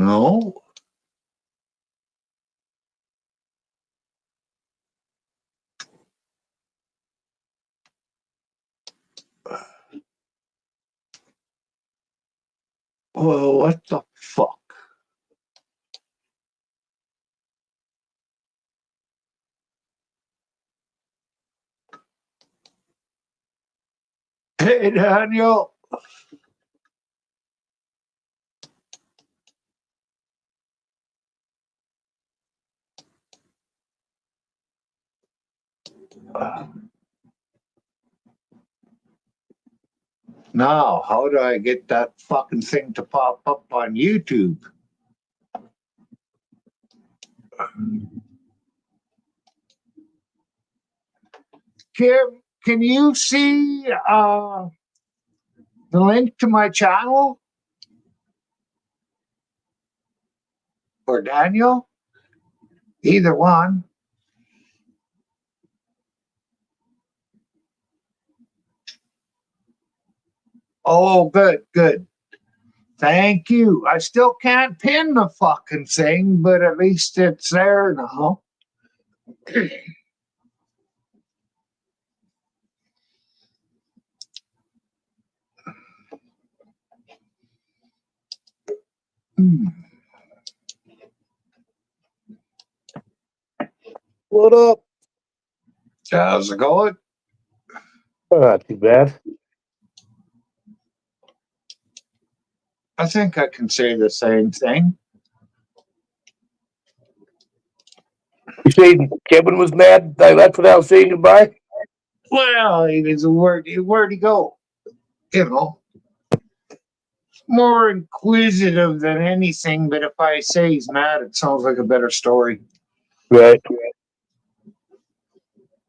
No. Well, what the fuck? Hey, Daniel. Now, how do I get that fucking thing to pop up on YouTube? Kim, can you see the link to my channel? Or Daniel? Either one. Oh, good, good. Thank you. I still can't pin the fucking thing, but at least it's there now. What up? How's it going? Not too bad. I think I can say the same thing. You saying Kevin was mad I left without saying goodbye? Well, he was where'd he go? You know, more inquisitive than anything, but if I say he's mad, it sounds like a better story. Right.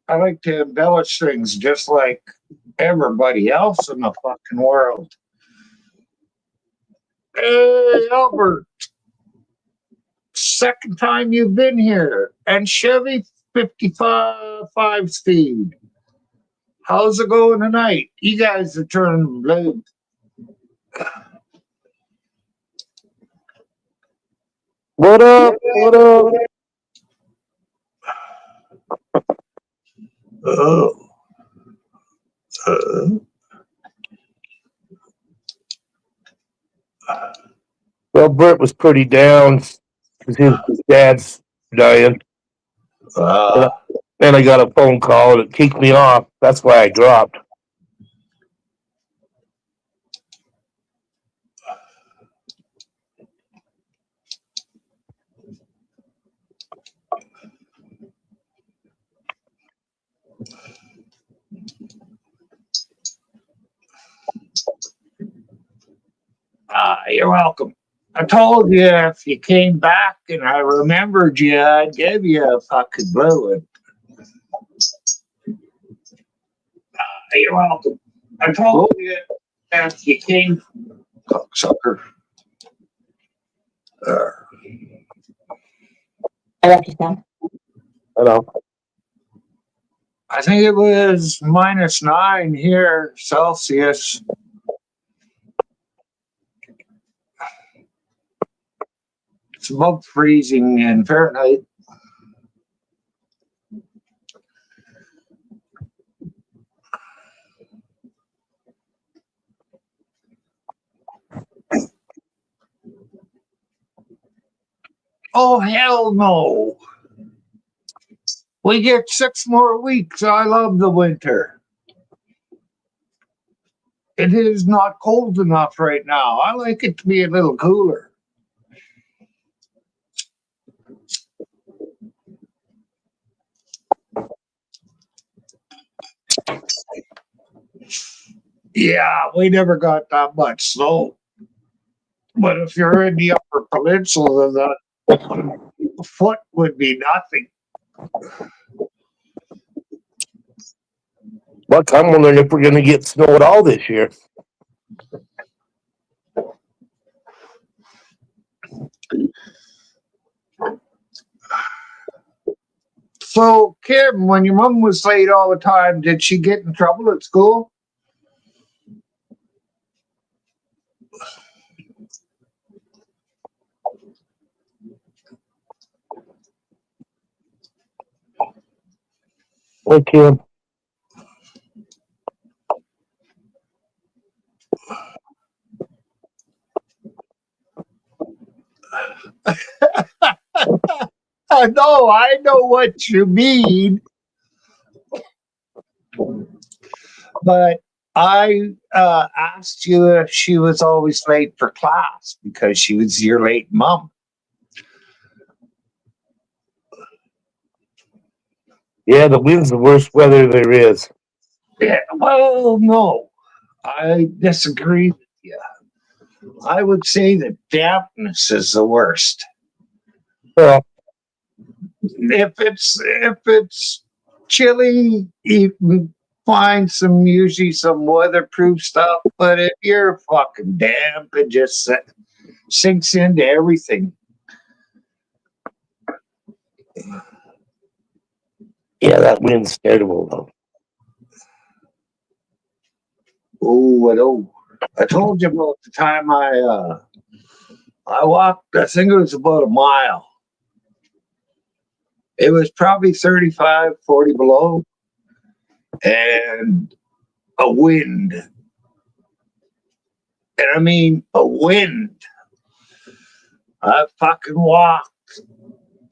I like to embellish things just like everybody else in the fucking world. Hey, Albert, second time you've been here. And Chevy 55 speed. How's it going tonight? You guys are turning blue. What up? What up? Oh. Well, Bert was pretty down because his dad's dying. And I got a phone call and it kicked me off. That's why I dropped. You're welcome. I told you if you came back and I remembered you, I'd give you a fucking blue one. You're welcome. I told you if you came, cocksucker. I left you down. Hello. I think it was -9 here Celsius. It's above freezing in Fahrenheit. Oh, hell no. We get 6 more weeks. I love the winter. It is not cold enough right now. I like it to be a little cooler. Yeah, we never got that much snow. But if you're in the Upper Peninsula, the foot would be nothing. Look, I'm wondering if we're going to get snow at all this year. So, Kim, when your mom was late all the time, did she get in trouble at school? Hey, Kim. I know what you mean, but I asked you if she was always late for class because she was your late mom. Yeah, the wind's the worst weather there is. Yeah, well, no, I disagree with you. I would say that dampness is the worst. Well, If it's chilly, you can find some usually some weatherproof stuff. But if you're fucking damp, it just sinks into everything. yeah, that wind's terrible, though. Oh. I told you about the time I walked. I think it was about a mile. It was probably 35, 40 below, and a wind. And I mean a wind. I fucking walked.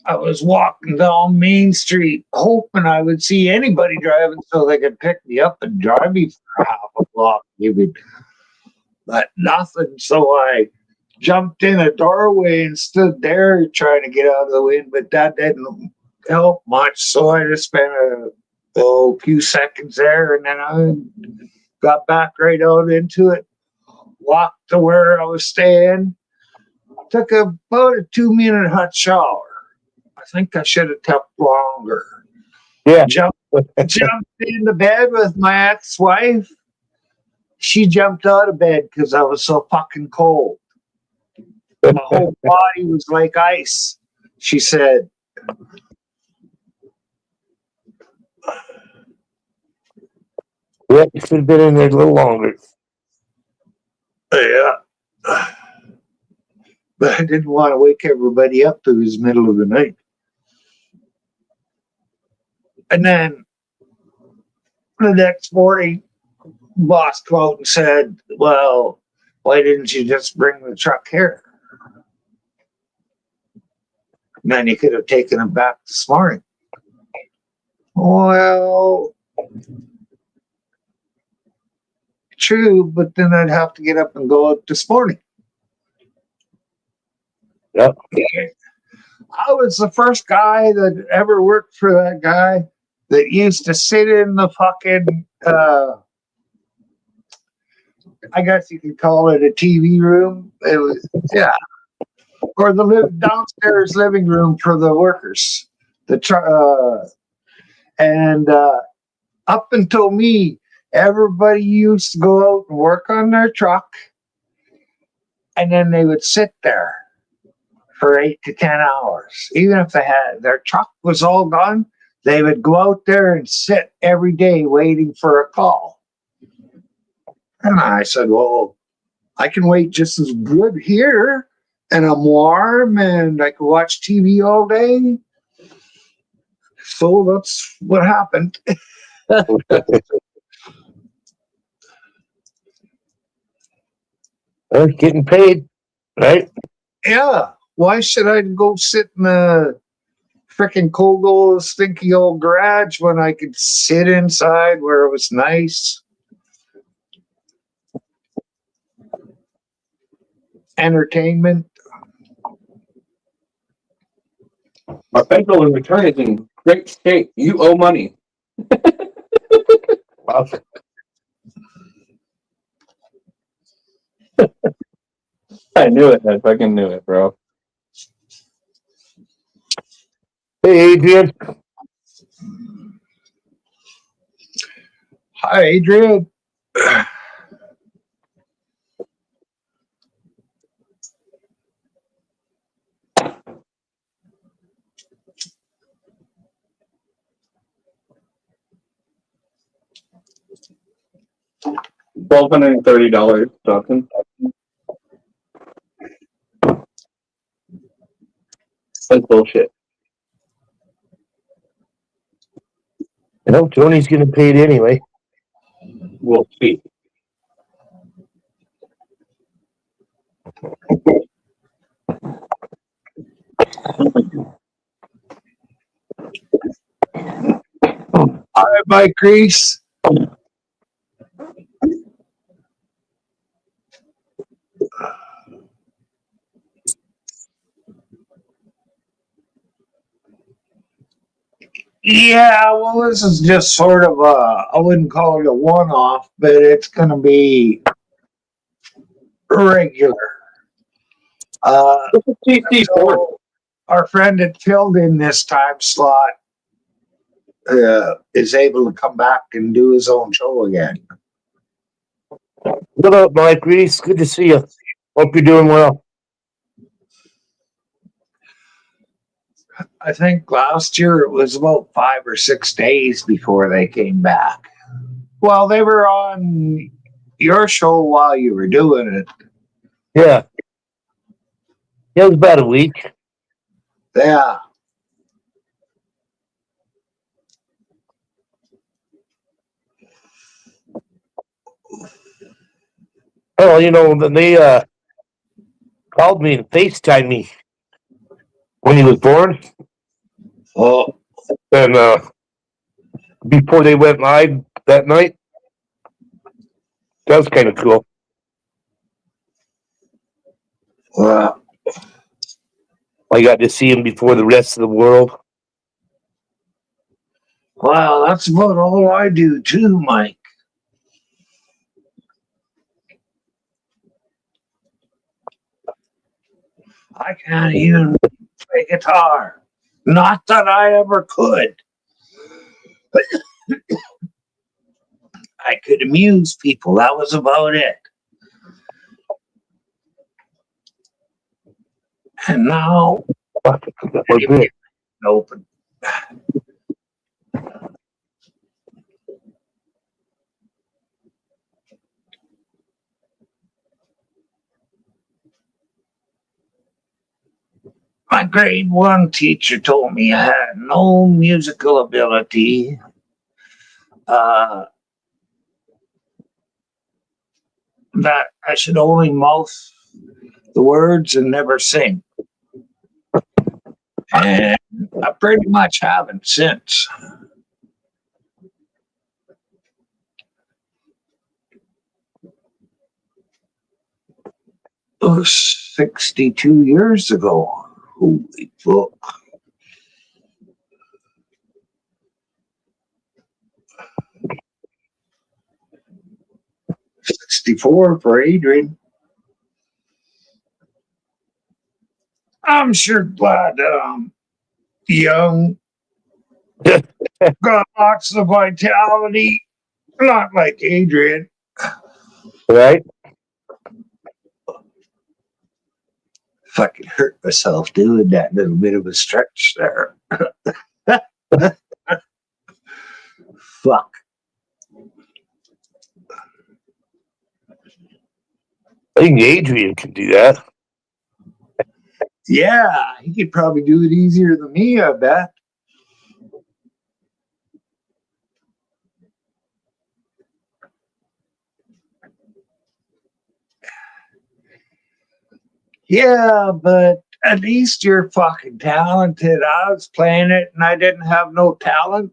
I was walking down Main Street hoping I would see anybody driving so they could pick me up and drive me for half a block, maybe. But nothing. So I jumped in a doorway and stood there trying to get out of the wind, but that didn't help much. So I just spent a few seconds there and then I got back right out into it, walked to where I was staying, took about a 2-minute hot shower. I think I should have kept longer. Yeah. Jumped into bed with my ex-wife. She jumped out of bed because I was so fucking cold. My whole body was like ice. She said, Yeah, you should have been in there a little longer. yeah. But I didn't want to wake everybody up. It was middle of the night. And then the next morning, boss came out and said, well, why didn't you just bring the truck here? And then you could have taken it back this morning. Well, true, but then I'd have to get up and go out this morning. Yep. I was the first guy that ever worked for that guy that used to sit in the fucking, I guess you could call it a TV room. It was, yeah, or the downstairs living room for the workers. And up until me, everybody used to go out and work on their truck, and then they would sit there for 8 to 10 hours. Even if their truck was all gone, they would go out there and sit every day waiting for a call. And I said, well, I can wait just as good here, and I'm warm, and I can watch TV all day. So that's what happened. Well, getting paid, right? Yeah. Why should I go sit in a freaking cold old stinky old garage when I could sit inside where it was nice? Entertainment. Our federal return is in great shape. You owe money. Awesome. I knew it. I fucking knew it, bro. Hey, Adrian. Hi, Adrian. $1,230 something. That's bullshit. No, Tony's getting paid anyway. We'll see. All right, Mike Reese. Yeah, well, this is just sort of I wouldn't call it a one-off, but it's going to be regular. So our friend that filled in this time slot is able to come back and do his own show again. What up, Mike Reese? Good to see you. Hope you're doing well. I think last year it was about 5 or 6 days before they came back. Well, they were on your show while you were doing it. Yeah. It was about a week. Yeah. Oh, then they called me and FaceTimed me when he was born. Oh, And before they went live that night. That was kind of cool. well, I got to see him before the rest of the world. well, that's about all I do too, Mike. I can't even play guitar. Not that I ever could. I could amuse people. That was about it. And now We're good. open. My grade 1 teacher told me I had no musical ability. That I should only mouth the words and never sing. And I pretty much haven't since. It was 62 years ago. Holy fuck. 64 for Adrian. I'm sure glad that I'm young, got lots of vitality, not like Adrian. Right? Fucking hurt myself doing that little bit of a stretch there. Fuck. I think Adrian can do that. Yeah, he could probably do it easier than me, I bet. Yeah, but at least you're fucking talented. I was playing it and I didn't have no talent.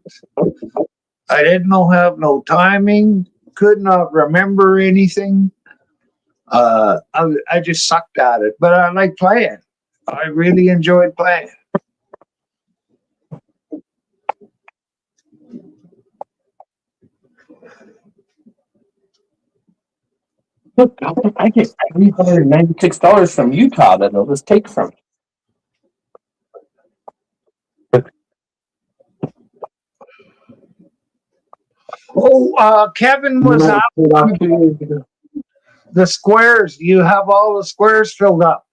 I didn't have no timing. Could not remember anything. I just sucked at it, but I like playing. I really enjoyed playing. Look, I get $396 from Utah that they'll just take from me. Oh, Kevin was out the squares. You have all the squares filled up.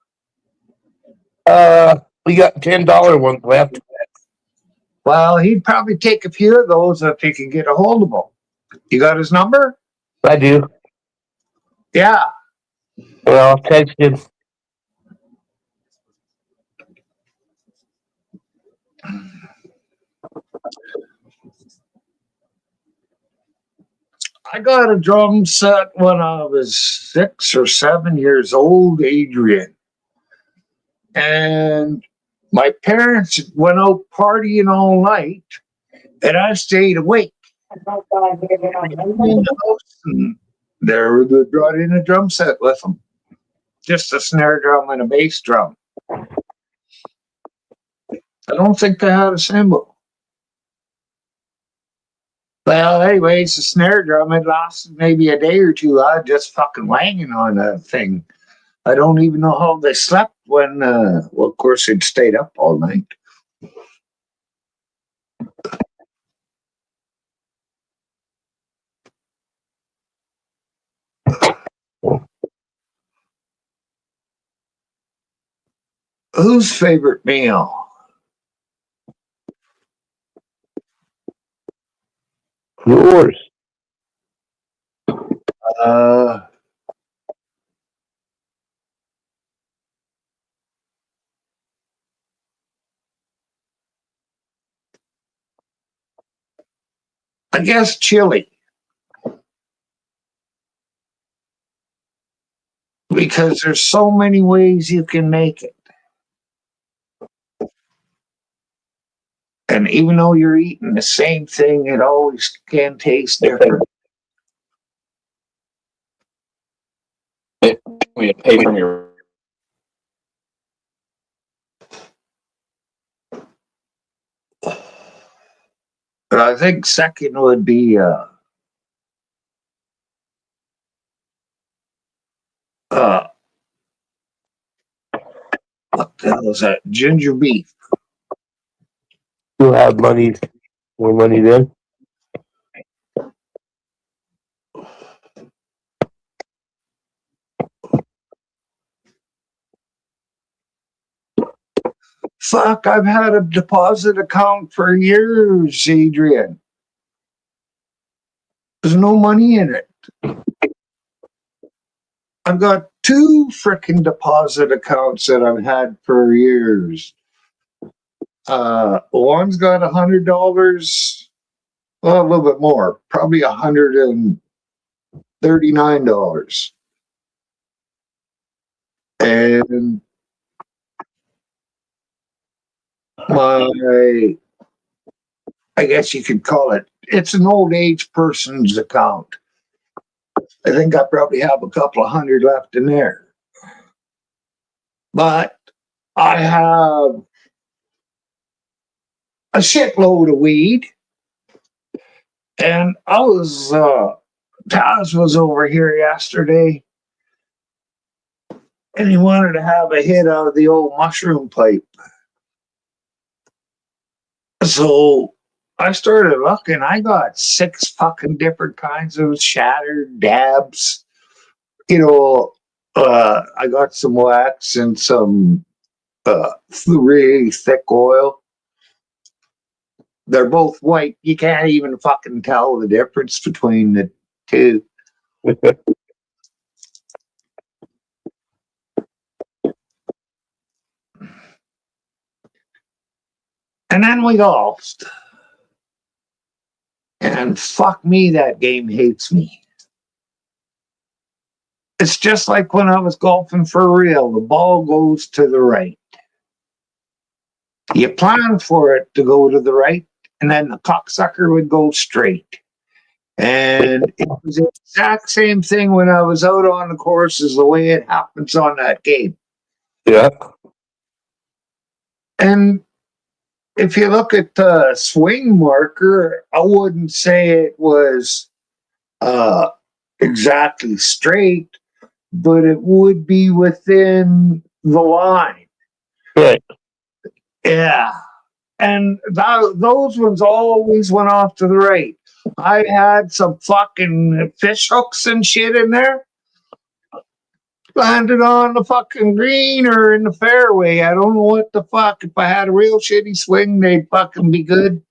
We got $10 ones left. Well, he'd probably take a few of those if he could get a hold of them. You got his number? I do. Yeah. Well, I'll text him. I got a drum set when I was 6 or 7 years old, Adrian. And my parents went out partying all night, and I stayed awake in the house. And they brought in a drum set with them, just a snare drum and a bass drum. I don't think they had a cymbal. Well, anyways, the snare drum had lasted maybe a day or two. I was just fucking wanging on that thing. I don't even know how they slept when, well, of course, they'd stayed up all night. Whose favorite meal? Yours. Uh, I guess chili. Because there's so many ways you can make it. And even though you're eating the same thing, it always can taste different. We pay from your. But I think second would be what the hell is that? Ginger beef. You have money, more money then. Fuck, I've had a deposit account for years, Adrian. There's no money in it. I've got 2 frickin' deposit accounts that I've had for years. One's got $100, well, a little bit more, probably $139. And I guess you could call it's an old age person's account. I think I probably have a couple of hundred left in there. But I have a shitload of weed. And Taz was over here yesterday, and he wanted to have a hit out of the old mushroom pipe. So I started looking. I got 6 fucking different kinds of shattered dabs. I got some wax and some really thick oil. They're both white. You can't even fucking tell the difference between the two. And then we golfed. And fuck me, that game hates me. It's just like when I was golfing for real. The ball goes to the right. You plan for it to go to the right, and then the cocksucker would go straight. And it was the exact same thing when I was out on the course as the way it happens on that game. Yeah. And if you look at the swing marker, I wouldn't say it was exactly straight, but it would be within the line. Right. Yeah. And those ones always went off to the right. I had some fucking fish hooks and shit in there. Landed on the fucking green or in the fairway. I don't know what the fuck. If I had a real shitty swing, they'd fucking be good.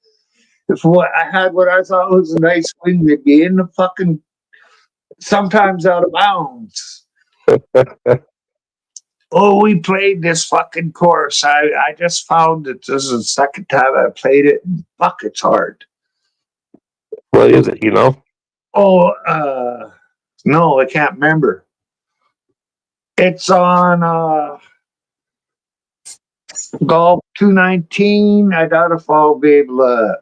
If I had what I thought was a nice swing, they'd be in the fucking, sometimes out of bounds. Oh, we played this fucking course. I just found that this is the second time I played it, and fuck, it's hard. What is it, Oh, no, I can't remember. It's on Golf 219. I doubt if I'll be able to.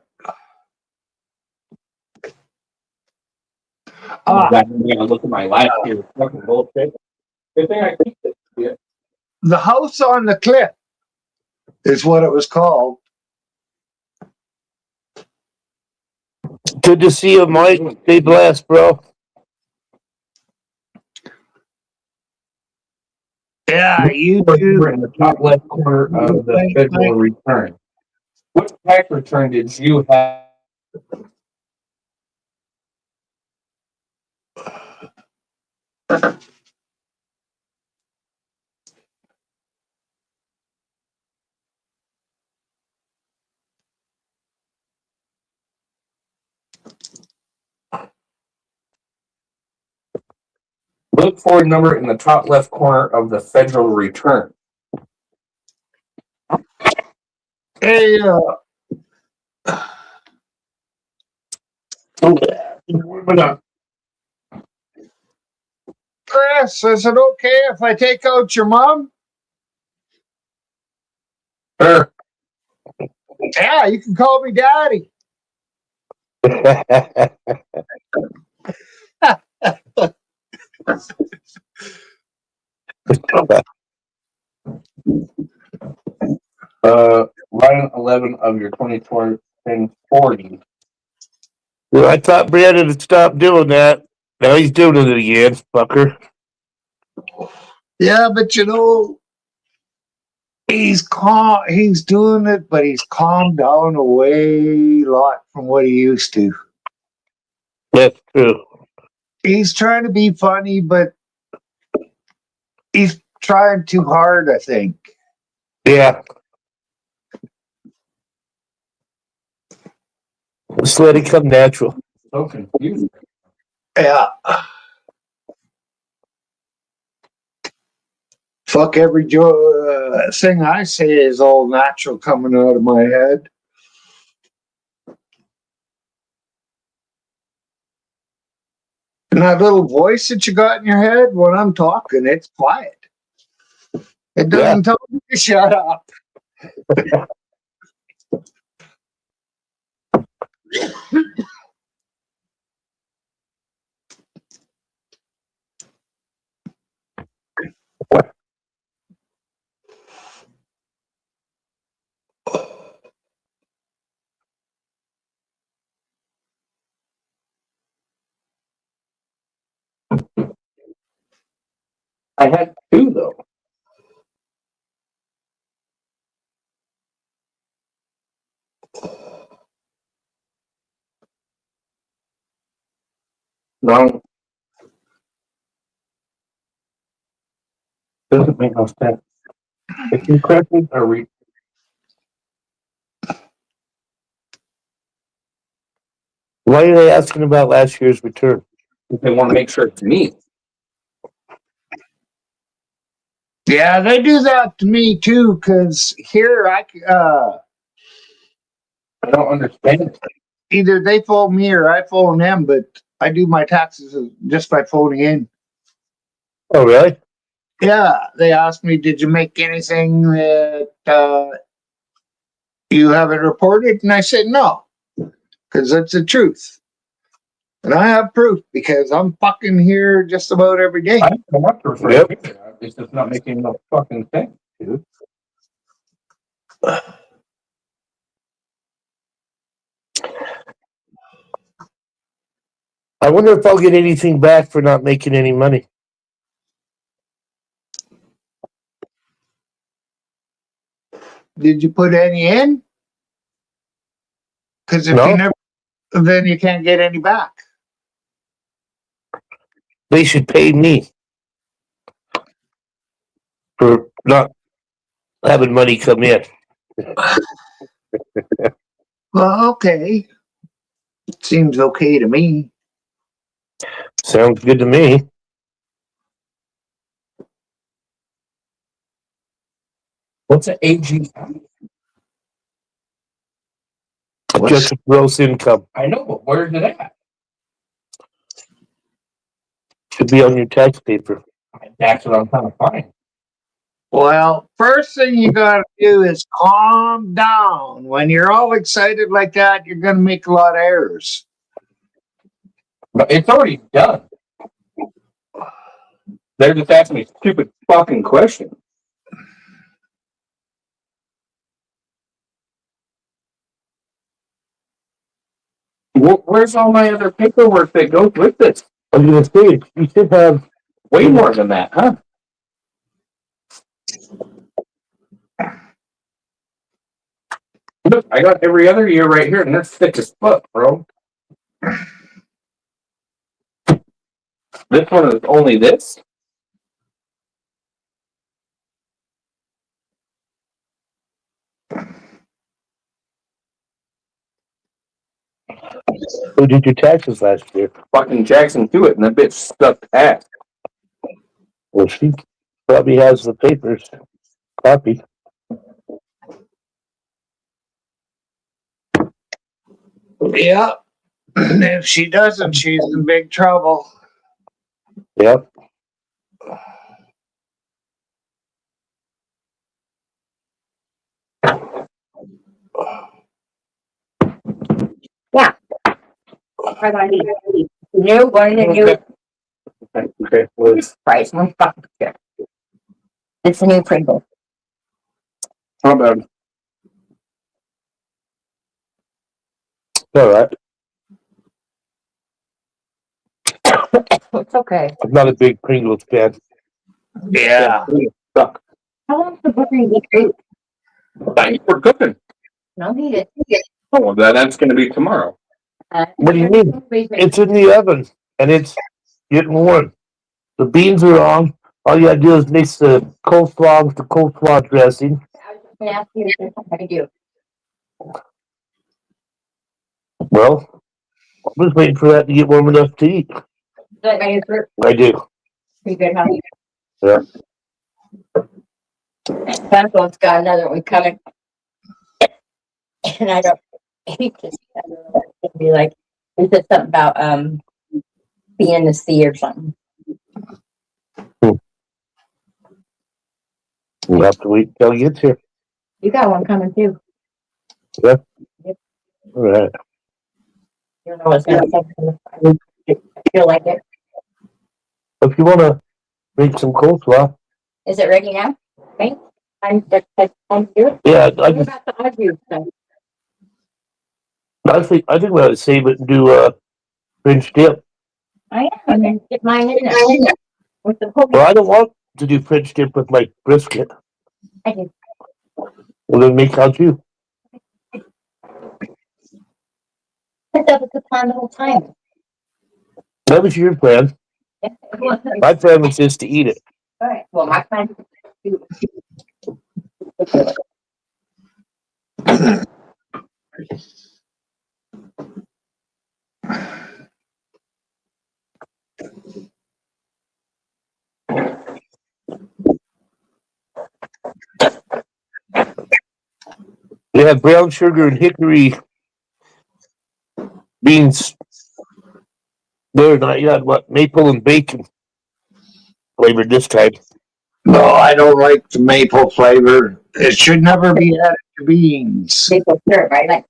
I'm gonna look at my life here. Fucking bullshit. Good thing I keep it. Yeah. The House on the Cliff is what it was called. Good to see you, Mike. Stay blessed, bro. Yeah, you We're too. in the top left corner of the federal return. What tax return did you have? Look for a number in the top left corner of the federal return. Hey, Chris, is it okay if I take out your mom? Sure. Yeah, you can call me daddy. Line 11 of your 2040. Well, I thought Brandon had stopped doing that. Now he's doing it again, fucker. Yeah, but he's calm. He's doing it, but he's calmed down a way lot from what he used to. That's true. He's trying to be funny, but he's trying too hard, I think. Yeah. Just let it come natural. So confused. Yeah. Fuck every thing I say is all natural coming out of my head. And that little voice that you got in your head when I'm talking, it's quiet. It doesn't tell me to shut up. I had two though. No. Doesn't make no sense. If you questions are Why are they asking about last year's return? if they want to make sure it's me. Yeah, they do that to me too, because here I don't understand. either they phone me or I phone them, but I do my taxes just by phoning in. Oh, really? Yeah, they asked me, did you make anything that you haven't reported? And I said no, because that's the truth. And I have proof because I'm fucking here just about every day. I don't know what to refer Yep. to. It's just not making no fucking sense, dude. I wonder if I'll get anything back for not making any money. Did you put any in? Because if No. you never, then you can't get any back. They should pay me for not having money come in. Well, okay. Seems okay to me. Sounds good to me. What's an AG? Just gross income. I know, but where's it at? Should be on your tax paper. That's what I'm trying to find. Well, first thing you gotta do is calm down. When you're all excited like that, you're gonna make a lot of errors. But it's already done. They're just asking me stupid fucking questions. Where's all my other paperwork that goes with this? I was gonna say you should have Way more than that, huh? Look, I got every other year right here, and that's thick as fuck, bro. This one is only this. who did your taxes last year. Fucking Jackson to it, and that bitch stuck ass. Well, she probably has the papers copy. Yeah. If she doesn't, she's in big trouble. Yep. New, one of the new Okay, well, price, one fucking shit. It's a new Pringle. how about All right. It's okay. I'm not a big Pringles fan. Yeah. stuck? How long's the buttery be great? Thanks for cooking. No heat it. Oh, well, that's going to be tomorrow. What do you mean? It's in the oven and it's getting warm. The beans are on. All you gotta do is mix the coleslaw with the coleslaw dressing. I was just gonna ask you if there's something I can do. Well, I'm just waiting for that to get warm enough to eat. Like I answer, I do. pretty good, huh? Yeah. Pencil's got another one coming. And I don't, he just, I don't know what it's gonna be like. He said something about, being in the sea or something. We'll have to wait till he gets here. You got one coming too. All right. You don't know what's gonna happen. Feel like it. If you wanna make some coleslaw, Is it ready now? Right? I'm do it. yeah, I What just about the argue stuff? I think we ought to save it and do French dip. I am, and then get mine in there. With the poke. Well, I don't want to do French dip with my brisket. I do. Well, then make out you. That was the plan the whole time. That was your plan. All My plan was just to eat it. right, well, my plan is to They have brown sugar and hickory beans. They're not yet what maple and bacon flavored this time. No, I don't like the maple flavor. It should never be added to beans. maple syrup, right? Like,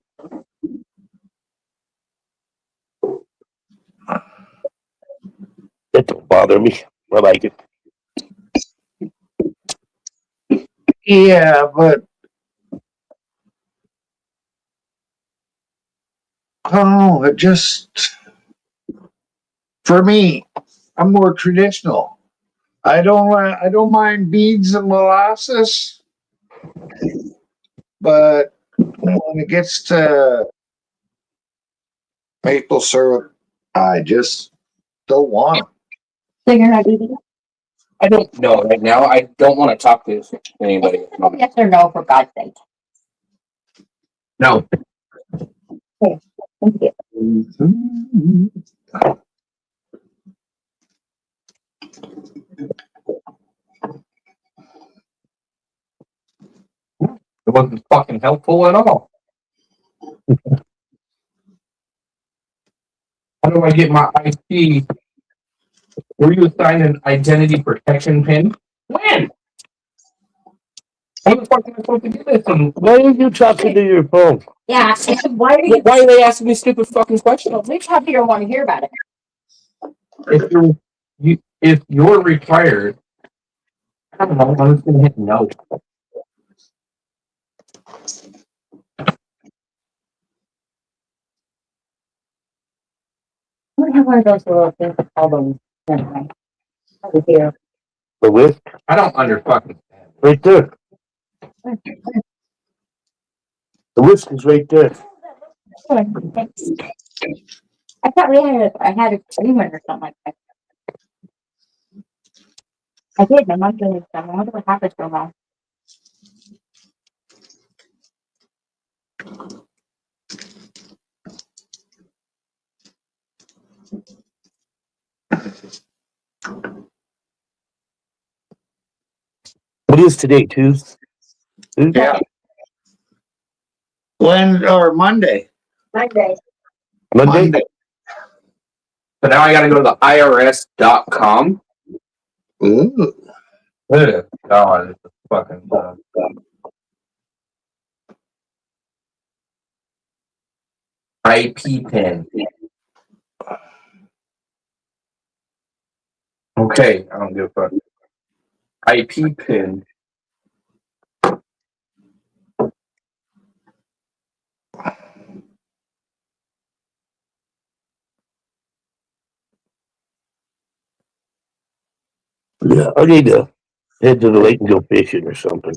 It don't bother me. I like it. Yeah, but I don't know. It just, for me, I'm more traditional. I don't mind beans and molasses, but when it gets to maple syrup, I just don't want it. so you're not eating it? I don't know right now. I don't want to talk to anybody. at the moment. Yes or no, for God's sake. No. Thank you. It wasn't fucking helpful at all. How do I get my IT Were you assigned an identity protection pin? When? How the fuck am I supposed to do this? And Why are you talking to your phone? Yeah, why are they asking me stupid fucking questions? we probably don't want to hear about it. If you're retired, I don't know. I'm just gonna hit no. We have one of those little things that call them. Anyway, over here. The whisk? I don't under fucking. Right there. The whisk is right there. I thought I had a agreement or something like that. I did. My mom did. I wonder what happened to her. What is today, Tuesday? Yeah. Monday. Monday. Monday? So now I gotta go to the IRS.com. Ooh. God, it's a fucking. IP pin. Okay, I don't give a fuck. IP pin. Yeah, I need to head to the lake and go fishing or something.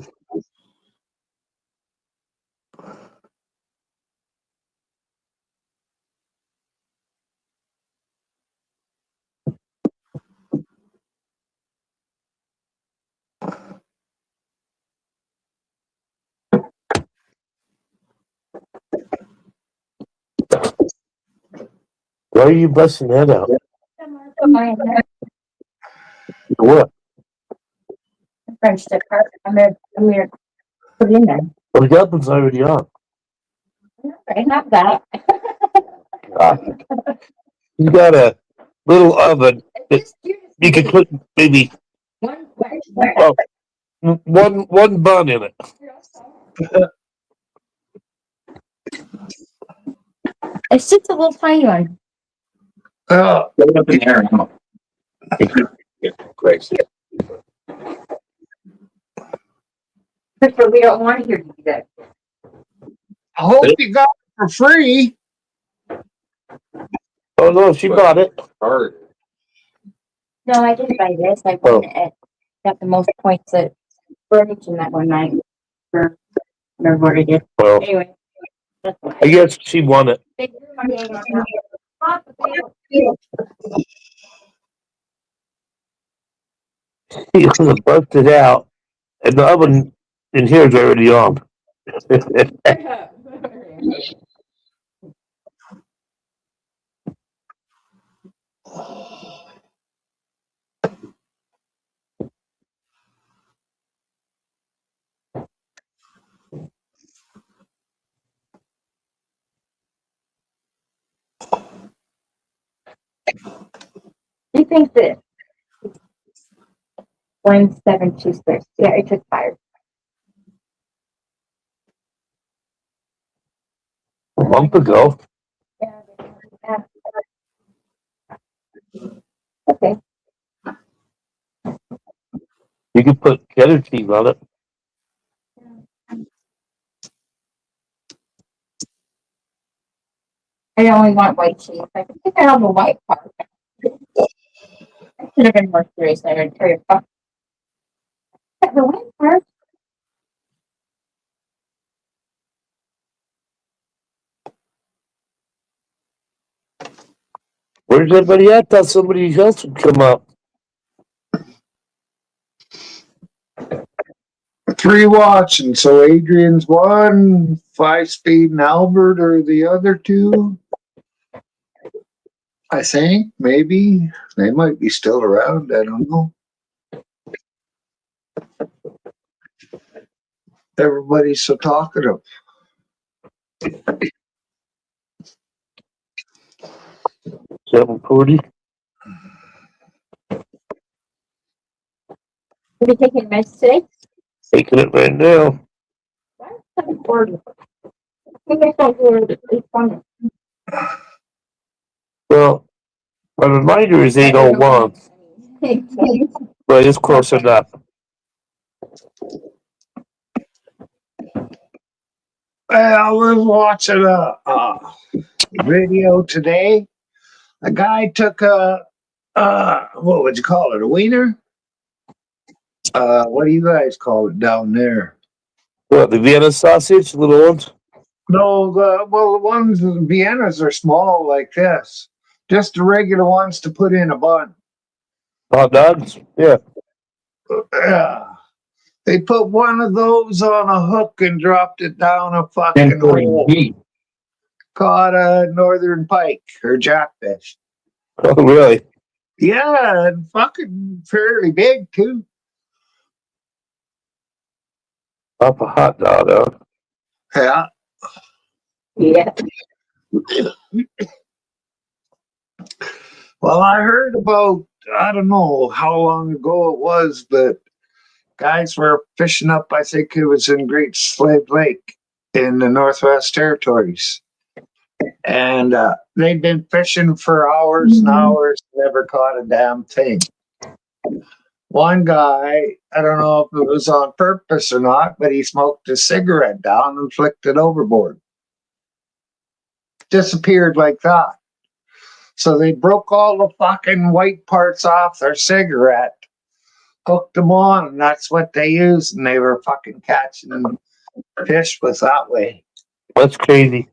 Why are you busting that out? What? French stick card. I'm gonna put it in there. Well, the oven's already on. I have that. God. You got a little oven that you can put maybe one bun in it. It's just a little tiny one. Oh, Put it up in the air now. Great. But we don't want to hear you do that. I hope you got it for free. Oh no, she bought it. Hard. No, I didn't buy this. I won it. Got the most points at Furniture in that one night. For remember what I did. Well, Anyway, that's why. I guess she won it. They threw my name on that. She busted it out, and the oven in here is already on. He thinks it 1726. Yeah, it took 5. A month ago. Yeah. Okay. You could put cheddar cheese on it. I only want white cheese. I think I have the white part. I should have been more serious. I would tell you. The white part. Where's everybody at? Thought somebody else would come up. 3 watching. So Adrian's 1, 5-speed, and Albert are the other 2. I think maybe they might be still around. I don't know. Everybody's so talkative. $7.40. Are you taking meds today? Taking it right now. Why is it so important? I think I thought you were responding. Well, my reminder is 8:01, but it's close enough. I was watching a video today. A guy took what would you call it? A wiener? What do you guys call it down there? What, the Vienna sausage, little ones? No, the ones in Viennas are small like this. Just the regular ones to put in a bun. Hot dogs? Yeah. Yeah. They put one of those on a hook and dropped it down a fucking hole. 1040B. Caught a northern pike or jackfish. Oh, really? Yeah, and fucking fairly big too. Off a hot dog, huh? Yeah. Yeah. Well, I heard about, I don't know how long ago it was, but guys were fishing up, I think it was in Great Slave Lake in the Northwest Territories. And they'd been fishing for hours and hours, never caught a damn thing. One guy, I don't know if it was on purpose or not, but he smoked a cigarette down and flicked it overboard. Disappeared like that. So they broke all the fucking white parts off their cigarette, hooked them on, and that's what they used, and they were fucking catching fish with that way. That's crazy.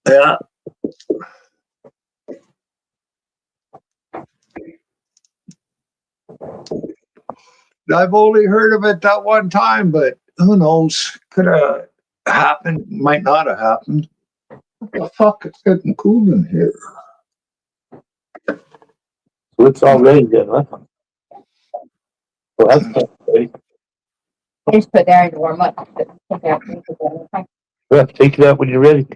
Yeah. I've only heard of it that one time, but who knows? Could have happened, might not have happened. What the fuck? It's getting cool in here. So it's all ready then, huh? Well, that's not ready. Just put there and warm up. Okay. Yeah, take it out when you're ready.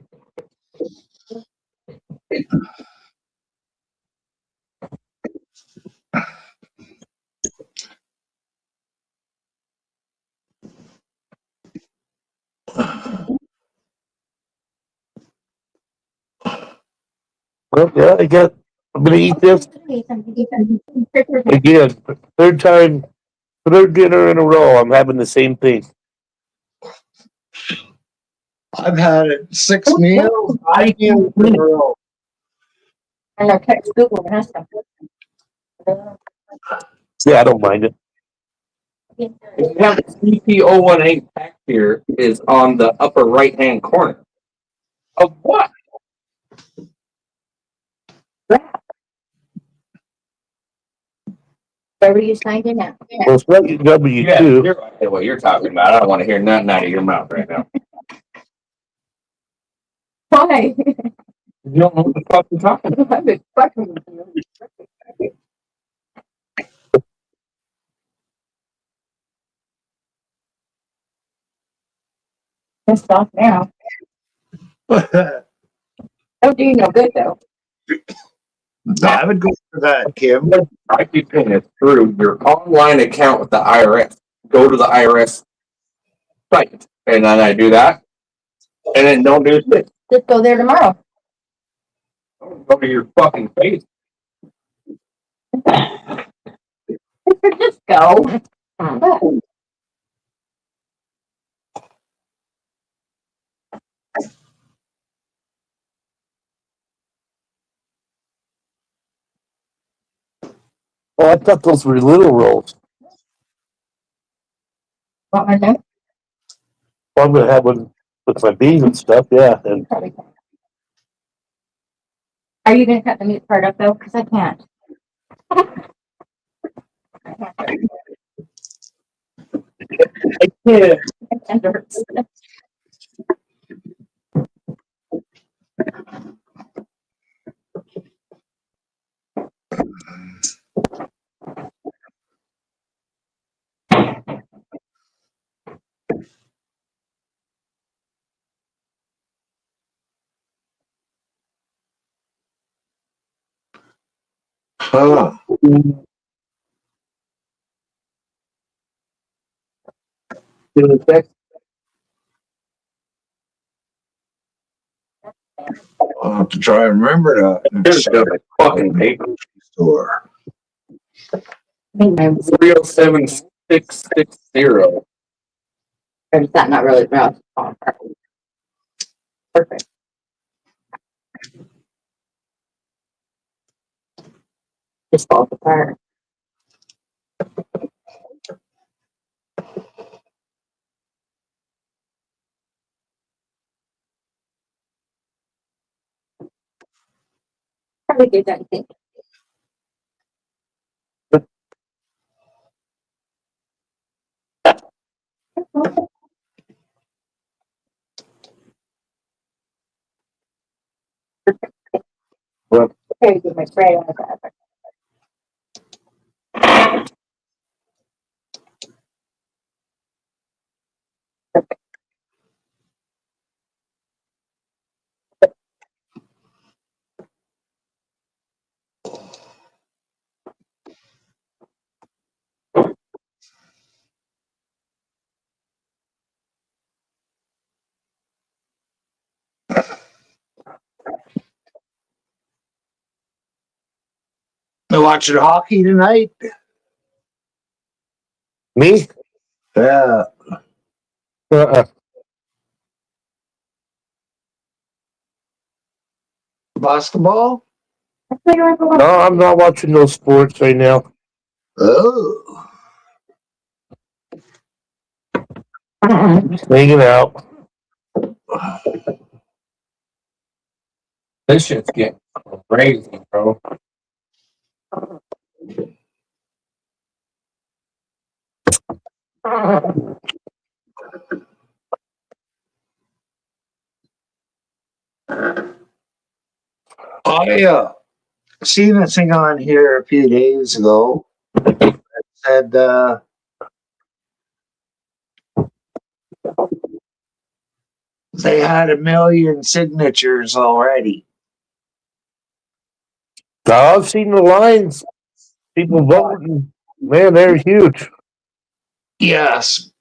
Well, yeah, I'm gonna eat this again. Third dinner in a row. I'm having the same thing. I've had it 6 meals, 5 meals in a row. And our text Google has stuff. Yeah, I don't mind it. If you have the CP018 pack here is on the upper right hand corner. Of what? Where were you signed in at? Well, it's not your W2. You're right. What you're talking about. I don't want to hear nothing out of your mouth right now. Why? You don't know what the fuck you're talking about. I've been fucking with you. Pissed off now. Don't do you no good though. I would go for that, Kim. I keep paying it through your online account with the IRS. Go to the IRS site, and then I do that, and then don't do shit. Just go there tomorrow. Go to your fucking face. Just go. Oh. Oh, I thought those were little rolls. Want one there? Well, I'm gonna have one with my beans and stuff. Yeah, and Probably can. Are you gonna cut the meat part up though? Because I can't. yeah. It hurts. Huh. Give it a sec. I'll have to try and remember that There's next a fucking paper. store. 307660. Or is that not really rough? Perfect. Just falls apart. Probably good, I think. Well, Very good, my spray on that. You watching hockey tonight? me? Yeah. Uh-uh. Basketball? No, I'm not watching those sports right now. Oh. Just hanging out. This shit's getting crazy, bro. I seen a thing on here a few days ago that said they had 1 million signatures already. I've seen the lines. People voting. Man, they're huge. Yes.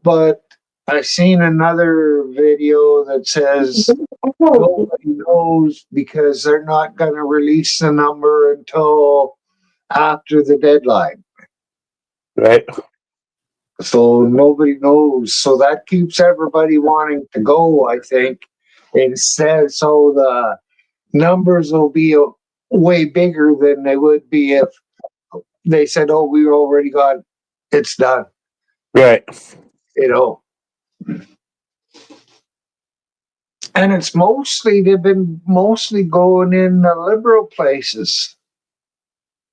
But I seen another video that says nobody knows because they're not going to release the number until after the deadline. Right. So nobody knows. So that keeps everybody wanting to go, I think. Instead, so the numbers will be way bigger than they would be if they said, "Oh, we already got it's done." Right. You know, and it's mostly they've been mostly going in the liberal places.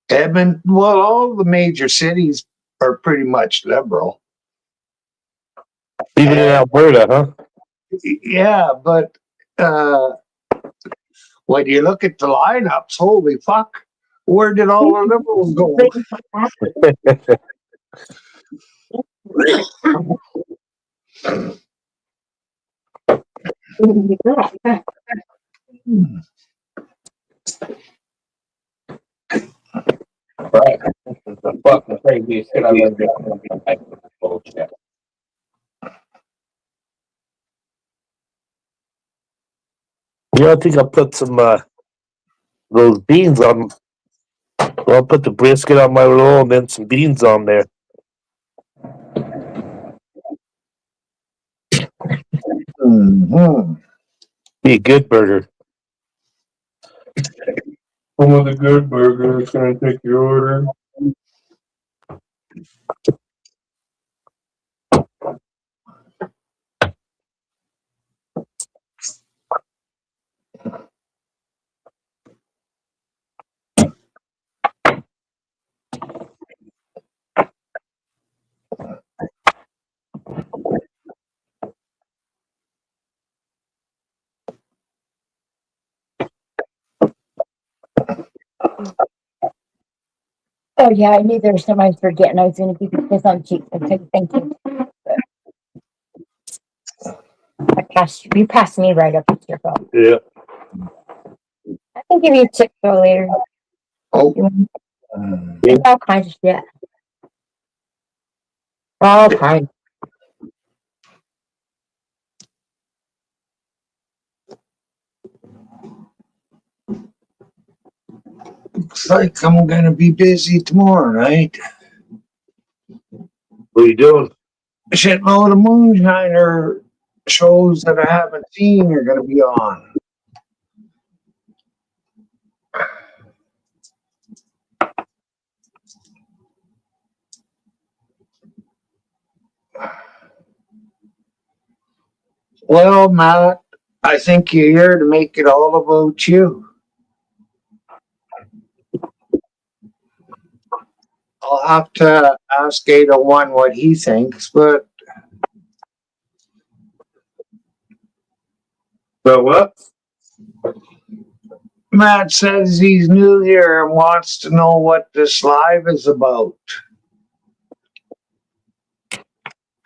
Edmonton, well, all the major cities are pretty much liberal. Even in Alberta, huh? Yeah, but when you look at the lineups, holy fuck, where did all the liberals go? Right. It's the fucking craziest shit I've ever done. Bullshit. I think I'll put some those beans on. I'll put the brisket on my roll and then some beans on there. Mm-hmm. Be a good burger. I want a good burger. Can I take your order? Oh yeah, I knew there was something I was forgetting. I was going to give you this on cheeks. Okay, thank you. You passed me right up with your phone. Yeah. I can give you a tip though later. Oh, You want- All kinds of shit. All kinds. Looks like I'm gonna be busy tomorrow night. What are you doing? Shitload of moonshiner shows that I haven't seen are gonna be on. Well, Matt, I think you're here to make it all about you. I'll have to ask 801 what he thinks, but So what? Matt says he's new here and wants to know what this live is about.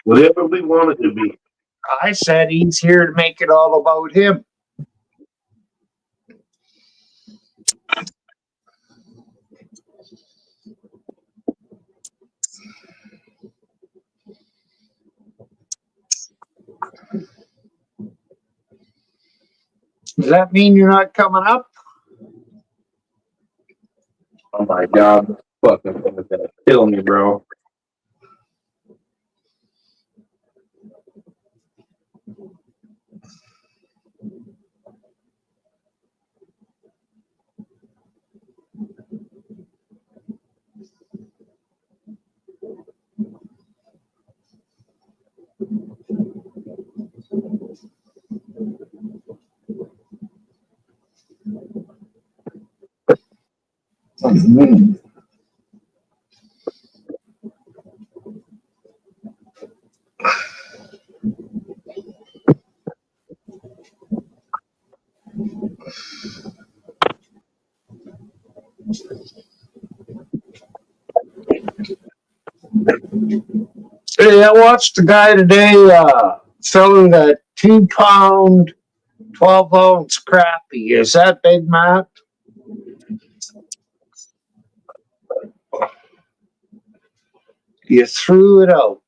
Whatever we want it to be. I said he's here to make it all about him. Does that mean you're not coming up? Oh my god, this fucking thing is gonna kill me, bro. Mhm. Hey, I watched the guy today selling that 2 pound, 12-ounce crappie. Is that Big Matt? You threw it out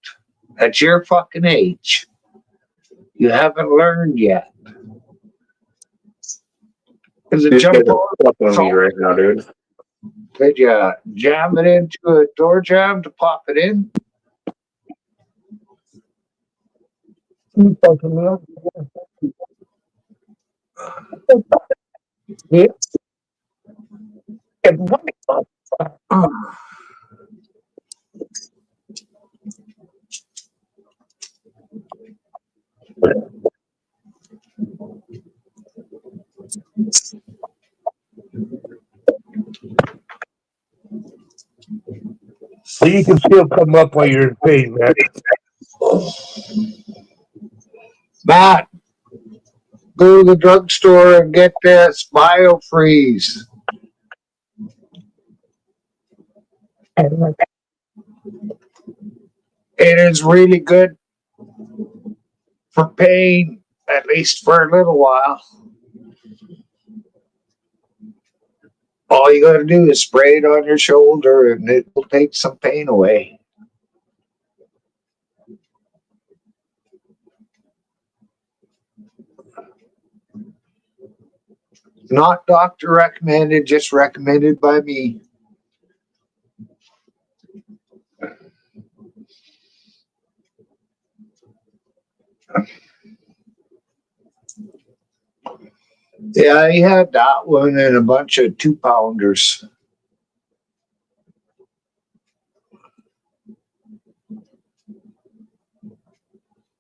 at your fucking age. You haven't learned yet. Is it These guys jump are fucking with me right now, dude. Did you jam it into a door jam to pop it in? Oh, So you can still come up while you're in pain, man. Matt, go to the drugstore and get this BioFreeze. It is really good for pain, at least for a little while. All you got to do is spray it on your shoulder and it will take some pain away. Not doctor recommended, just recommended by me. Yeah, he had that one and a bunch of 2 pounders.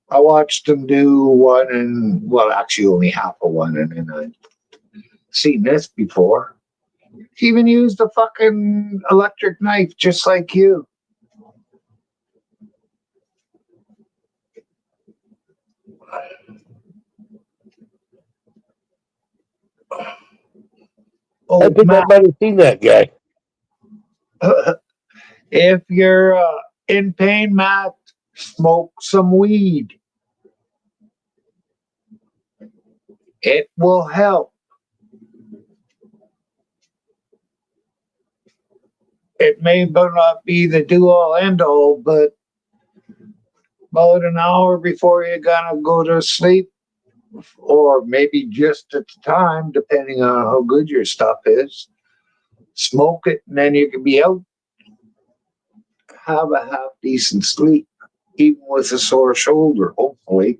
I watched him do one and, well, actually only half of one, and then I've seen this before. He even used a fucking electric knife just like you. Oh, I think I Matt, might have seen that guy. if you're in pain, Matt, smoke some weed. It will help. it may not be the do all end all, but about an hour before you're gonna go to sleep, or maybe just at the time, depending on how good your stuff is, smoke it, and then you can be out, have a half decent sleep, even with a sore shoulder, hopefully.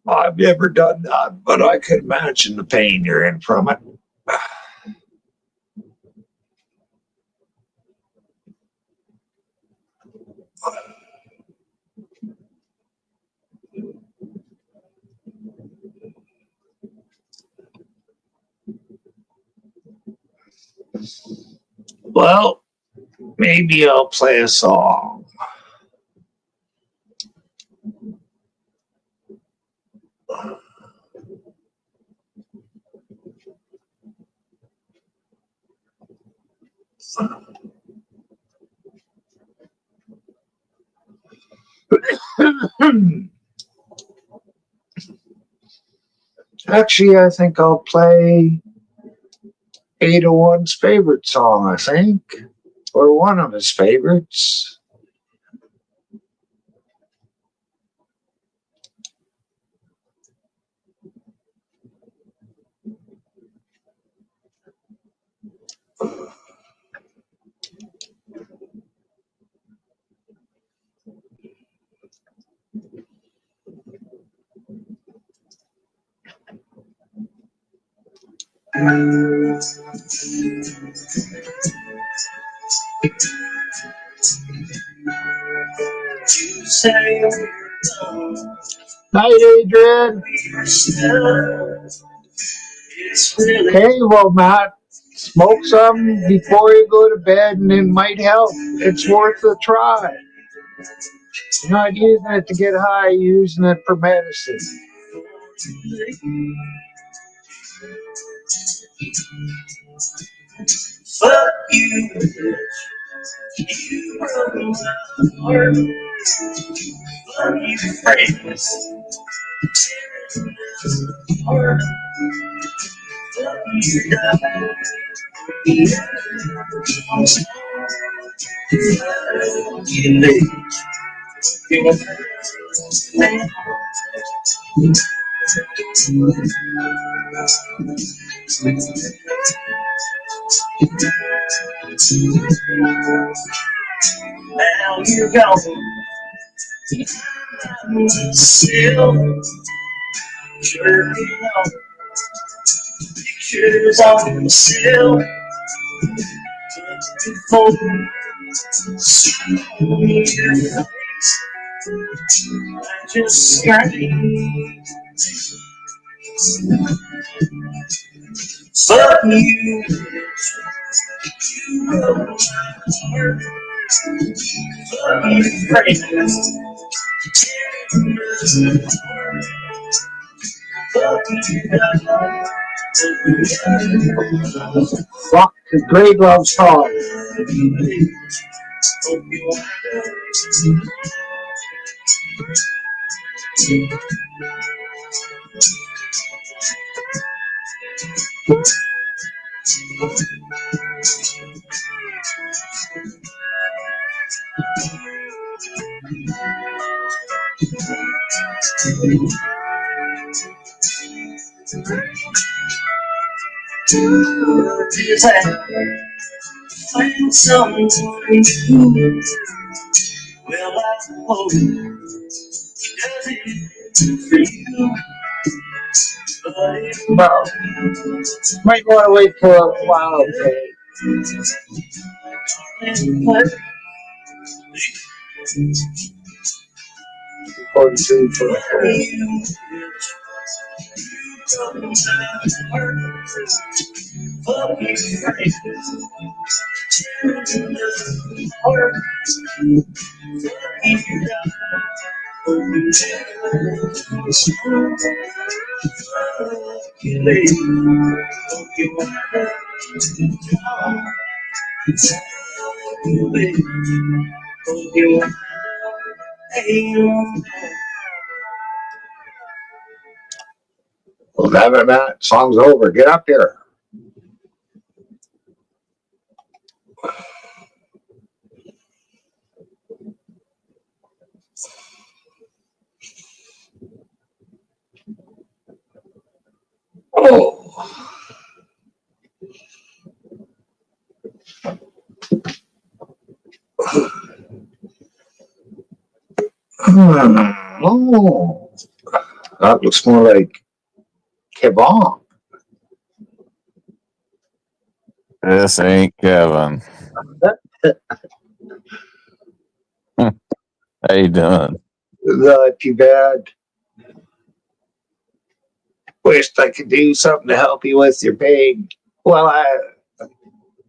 I've never done that, but I can imagine the pain you're in from it. Well, maybe I'll play a song. Actually, I think I'll play 801's favorite song, I think, or one of his favorites. Night, Adrian. Okay, well, Matt, smoke some before you go to bed, and it might help. It's worth a try. You're not using it to get high, you're using it for medicine. Fuck you, you broke my heart. Fuck you, friends. Heart. Fuck you, God. You late. Now you're gone. Still jerking on pictures on the cell. Before your face, I just scream. Fuck you, you broke my heart. Fuck you, friends. Fuck the great love song. Find someone new. Well, I hope he does it for you. But might want to wait for a while, okay? Before you for Well, damn it, man. Song's over. Get up here. Oh. Oh. That looks more like kebab. This ain't Kevin. How you doing? Not too bad. Wished I could do something to help you with your pain. Well,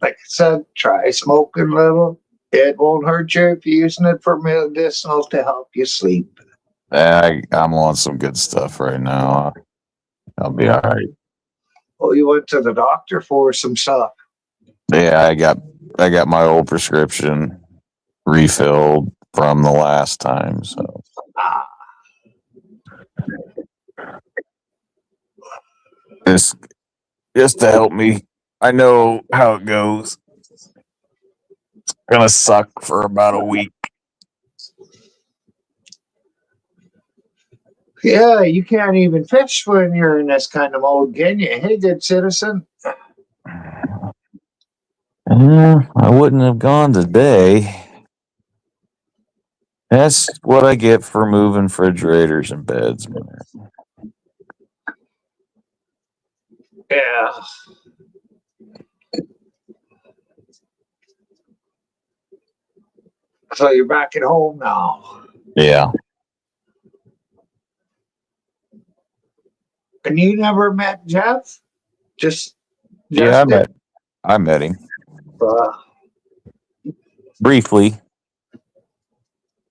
like I said, try smoking a little. It won't hurt you if you're using it for medicinal to help you sleep. I'm on some good stuff right now. I'll be all right. Oh, you went to the doctor for some stuff. Yeah, I got my old prescription refilled from the last time, so Ah, it's just to help me. I know how it goes. It's gonna suck for about a week. yeah, you can't even fish when you're in this kind of mode, can you? Hey, good citizen. I wouldn't have gone today. That's what I get for moving refrigerators and beds, man. Yeah. So you're back at home now. Yeah. And you never met Jeff? Just Yeah, it? I met him Uh, briefly.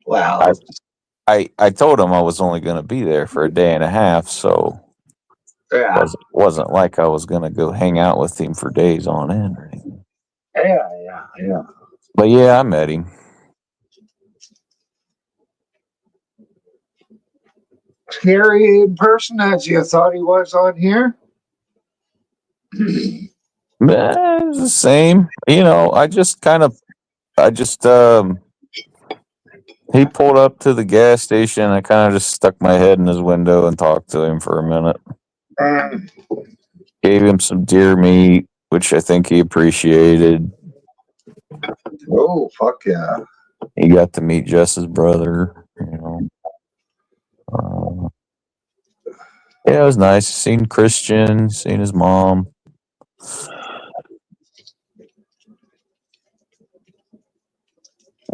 well, I told him I was only going to be there for a day and a half, so yeah. wasn't like I was going to go hang out with him for days on end or anything. Yeah. But yeah, I met him. Scary in person as you thought he was on here? It was the same. You know, I just he pulled up to the gas station. I kind of just stuck my head in his window and talked to him for a minute. Um, Gave him some deer meat, which I think he appreciated. oh, fuck yeah. He got to meet Jess's brother, you know. Uh, yeah, it was nice. Seen Christian, seen his mom.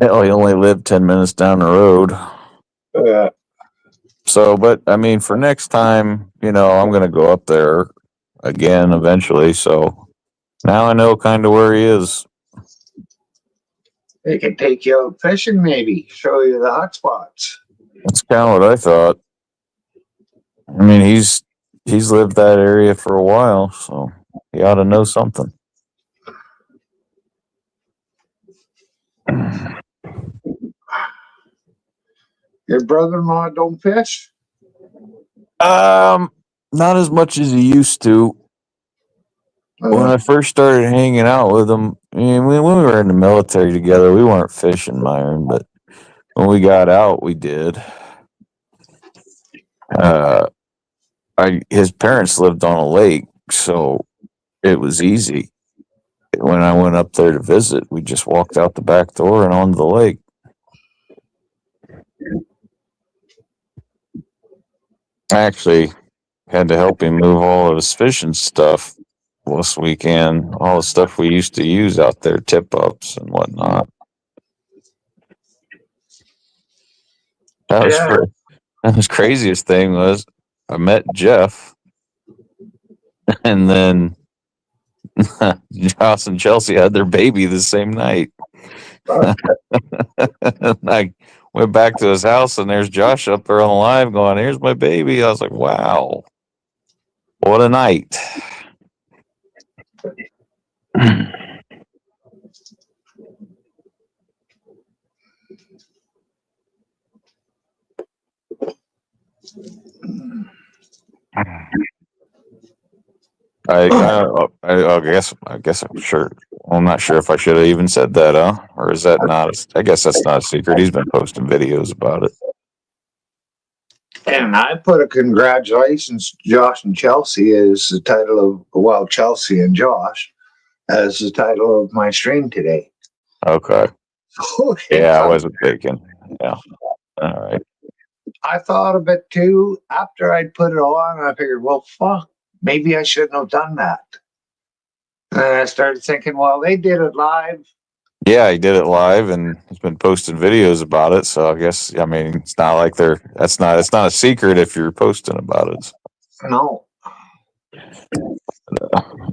Hell, he only lived 10 minutes down the road. Uh, So, but I mean, for next time, you know, I'm going to go up there again eventually. So now I know kind of where he is. they can take you out fishing, maybe, show you the hot spots. That's kind of what I thought. I mean, he's lived that area for a while, so he ought to know something. Your brother in law don't fish? Not as much as he used to. When I first started hanging out with him, I mean, when we were in the military together, we weren't fishing, Myron, but when we got out, we did. Uh, his parents lived on a lake, so it was easy. When I went up there to visit, we just walked out the back door and onto the lake. I actually had to help him move all of his fishing stuff this weekend, all the stuff we used to use out there, tip ups and whatnot. That was Yeah. the craziest thing was I met Jeff, and then Joss and Chelsea had their baby the same night. I went back to his house, and there's Josh up there on the live going, "Here's my baby." I was like, "Wow, what a night!" 'Cause, I guess I'm sure. I'm not sure if I should have even said that, or is that not? I guess that's not a secret. He's been posting videos about it. And I put a congratulations to Josh and Chelsea as the title of, well, Chelsea and Josh as the title of my stream today. Okay. Yeah, I wasn't thinking. Yeah. All right. I thought of it too. After I'd put it on, I figured, well, fuck, maybe I shouldn't have done that. And I started thinking, well, they did it live. Yeah, he did it live, and he's been posting videos about it. So I guess, I mean, it's not like it's not a secret if you're posting about it. No.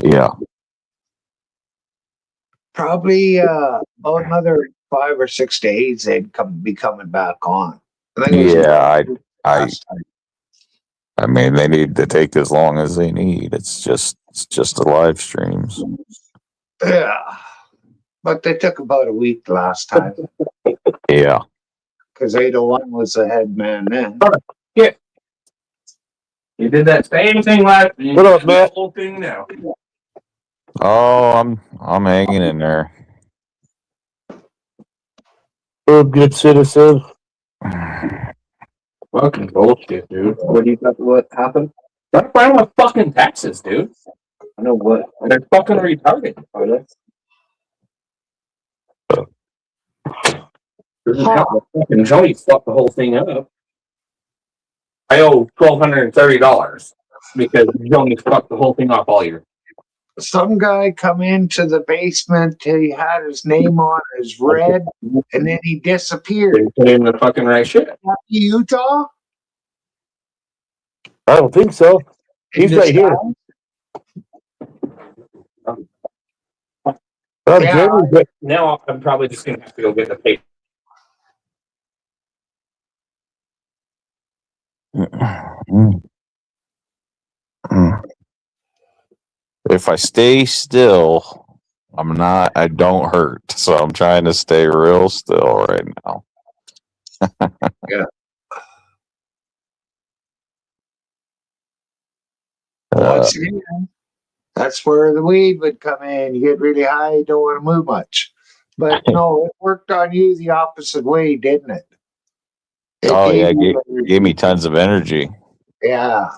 Yeah. Probably about another 5 or 6 days, they'd be coming back on. Yeah, I mean, they need to take as long as they need. It's just the live streams. Yeah. But they took about a week last time. Yeah. Because 801 was the head man then. Yeah. You did that same thing last. What up, Matt? Whole thing now. Oh, I'm hanging in there. Oh, good citizen. Fucking bullshit, dude. What happened? Not filing my fucking taxes, dude. I know what. They're fucking retarded. Fucking Johnny fucked the whole thing up. I owe $1,230 because Johnny fucked the whole thing off all year. Some guy come into the basement, he had his name on as red, and then he disappeared. They put him in the fucking right shit. Utah? I don't think so. He's In right here. Yeah. Now I'm probably just gonna have to go get the paper. If I stay still, I don't hurt. So I'm trying to stay real still right now. Yeah. Once again, that's where the weed would come in. You get really high, you don't want to move much. But no, it worked on you the opposite way, didn't it? It gave me tons of energy. Yeah.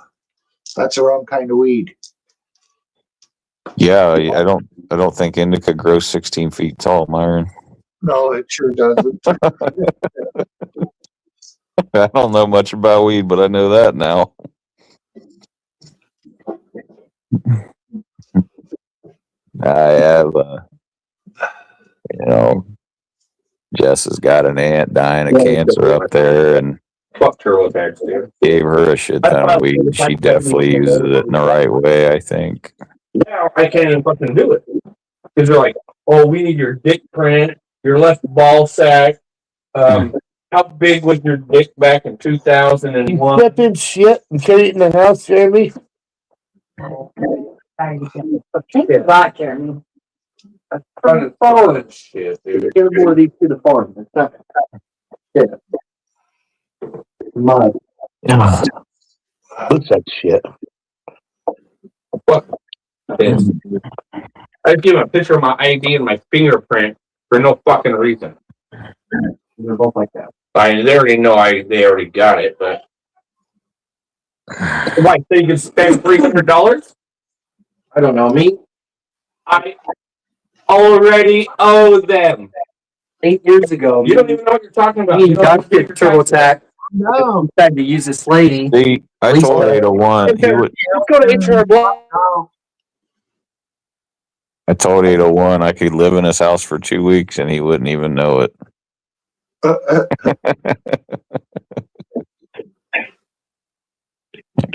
That's the wrong kind of weed. Yeah, I don't think indica grows 16 feet tall, Myron. No, it sure doesn't. I don't know much about weed, but I know that now. I have, Jess has got an aunt dying of cancer up there, and Fuck TurboTax, dude. gave her a shit ton of weed. She definitely uses it in the right way, I think. Now I can't even fucking do it because they're like, "Oh, we need your dick print, your left ball sack. How big was your dick back in 2001?" Step in shit and carry it in the house, Jeremy. Thanks a lot, Jeremy. Fucking shit, dude. Get more of these to the farm. It's not. Yeah. Mud. What's that shit? Yes. I'd give him a picture of my ID and my fingerprint for no fucking reason. They're both like that. They already know they already got it, but why? So you can spend $300? I don't know. Me? I already owe them. 8 years ago. You don't even know what you're talking about. Me You and don't Josh know did TurboTax. No. Tried to use this lady. See, I told 801. Let's go to HR Block. I told 801 I could live in his house for 2 weeks and he wouldn't even know it.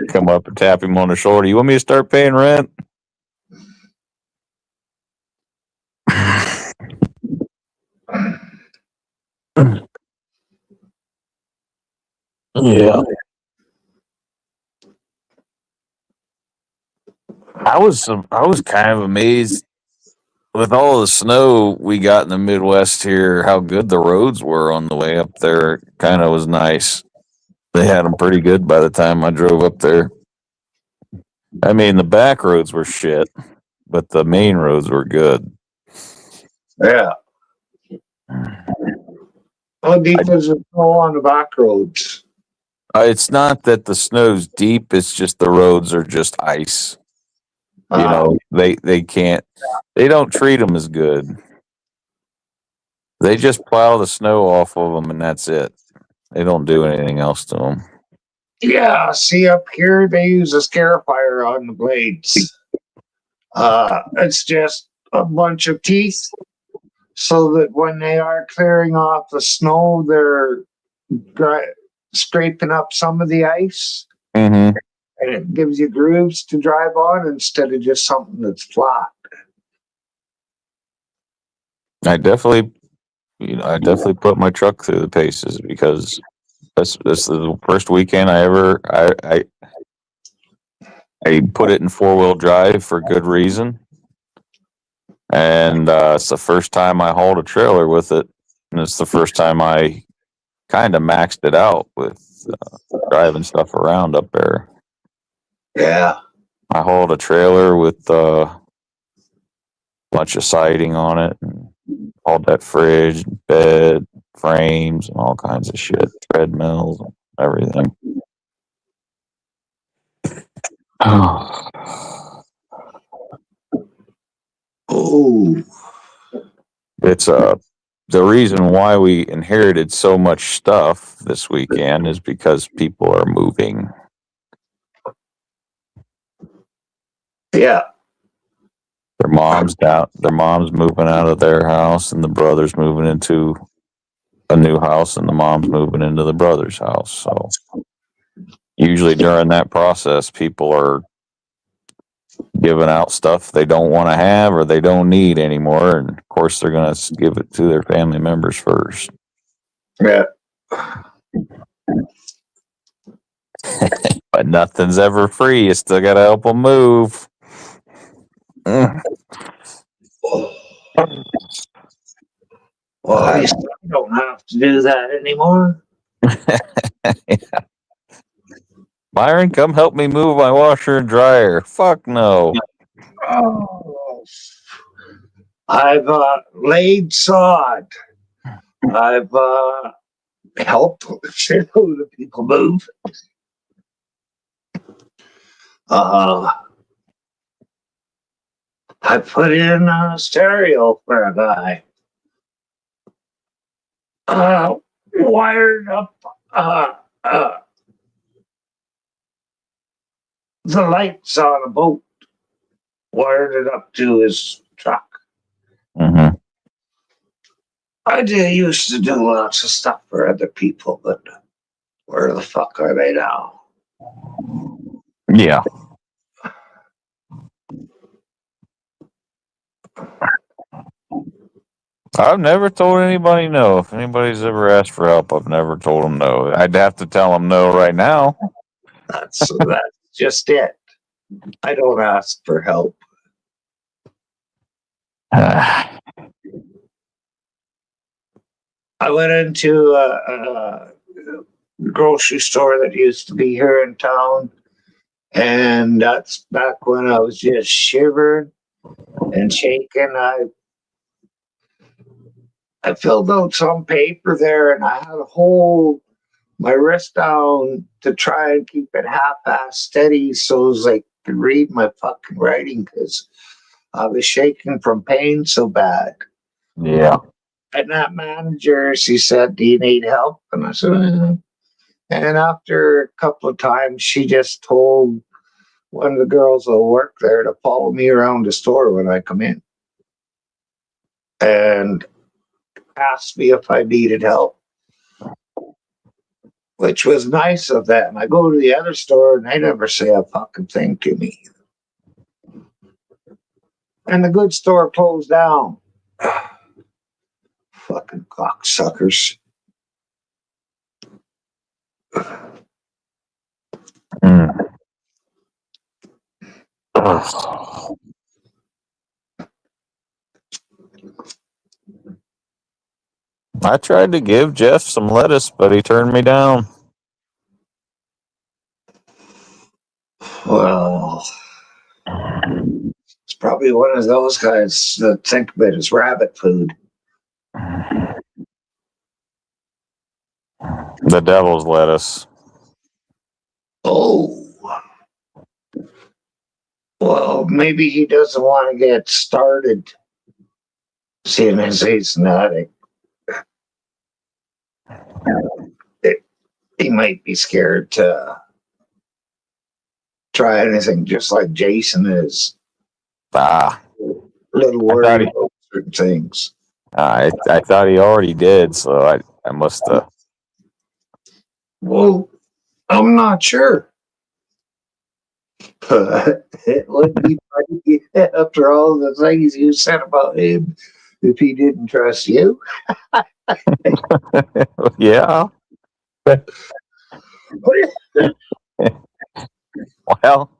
Come up and tap him on the shoulder. You want me to start paying rent? Yeah. I was kind of amazed with all the snow we got in the Midwest here, how good the roads were on the way up there. Kind of was nice. They had them pretty good by the time I drove up there. I mean, the back roads were shit, but the main roads were good. Yeah. How deep is the snow on the back roads? It's not that the snow's deep; it's just the roads are just ice. You know, they can't. They don't treat them as good. They just plow the snow off of them, and that's it. They don't do anything else to them. Yeah, see up here they use a scarifier on the blades. It's just a bunch of teeth so that when they are clearing off the snow, they're scraping up some of the ice, Mm-hmm. and it gives you grooves to drive on instead of just something that's flat. I definitely put my truck through the paces because this is the first weekend I put it in 4-wheel drive for good reason, and it's the first time I hauled a trailer with it, and it's the first time I kind of maxed it out with driving stuff around up there. Yeah. I hauled a trailer with a bunch of siding on it, and hauled that fridge, bed, frames, and all kinds of shit, treadmills, and everything. Oh. It's the reason why we inherited so much stuff this weekend is because people are moving. Yeah. Their mom's moving out of their house, and the brother's moving into a new house, and the mom's moving into the brother's house. So usually during that process, people are giving out stuff they don't want to have or they don't need anymore, and of course they're going to give it to their family members first. Yeah. But nothing's ever free. You still got to help them move. Well, you still don't have to do that anymore. Myron, come help me move my washer and dryer. Fuck no. Oh. I've laid sod. I've helped the people move. I put in a stereo for a guy. Wired up the lights on a boat. Wired it up to his truck. Mm-hmm. I used to do lots of stuff for other people, but where the fuck are they now? Yeah. I've never told anybody no. If anybody's ever asked for help, I've never told them no. I'd have to tell them no right now. That's just it. I don't ask for help. I went into a grocery store that used to be here in town, and that's back when I was just shivering and shaking. I filled out some paper there, and I had to hold my wrist down to try and keep it half-ass steady so as I could read my fucking writing because I was shaking from pain so bad. Yeah. And that manager, she said, "Do you need help?" And I said, And after a couple of times, she just told one of the girls that work there to follow me around the store when I come in and asked me if I needed help, which was nice of them. I go to the other store and they never say a fucking thing to me. And the good store closed down. Fucking cocksuckers. Mm. Ugh. I tried to give Jeff some lettuce, but he turned me down. Well, probably one of those guys that think of it as rabbit food. The devil's lettuce. Oh. Well, maybe he doesn't want to get started, seeing as he's an addict. He might be scared to try anything, just like Jason is. Ah, A little worried about certain things. I thought he already did, so I must have. Well, I'm not sure. But it would be funny after all the things you said about him if he didn't trust you. Yeah. Well,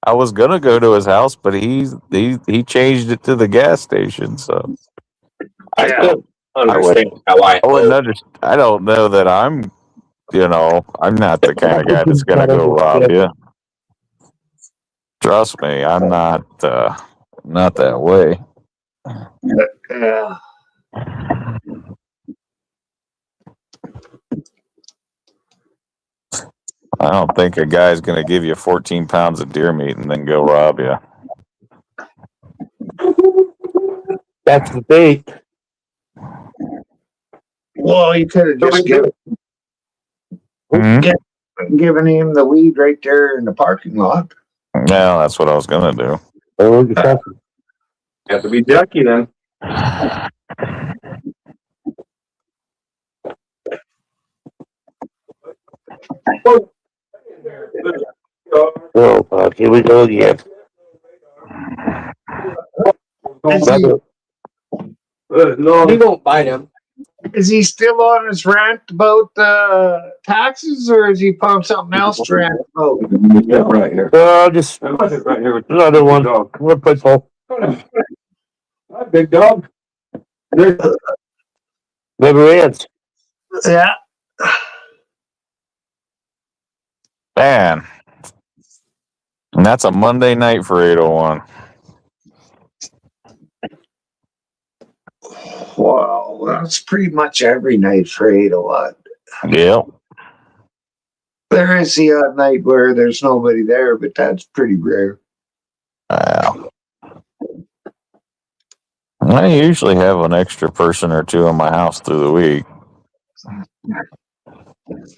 I was gonna go to his house, but he changed it to the gas station. So I Yeah. still understand how I wouldn't understand. I don't know that I'm. I'm not the kind of guy that's gonna go rob you. Trust me, I'm not. Not that way. Yeah. I don't think a guy's gonna give you 14 pounds of deer meat and then go rob you. That's the bait. Well, you could have just Hmm? given him the weed right there in the parking lot. Yeah, that's what I was gonna do. have to be ducky then. Oh, here we go again. No, he won't bite him. Is he still on his rant about taxes, or is he found something else to rant about? Yeah, right here. Just Right here with another one. dog. We're playful. Hi, big dog. Never ends. Yeah. Man, and that's a Monday night for 801. Well, that's pretty much every night for 801. Yep. There is the odd night where there's nobody there, but that's pretty rare. Wow. I usually have an extra person or two in my house through the week,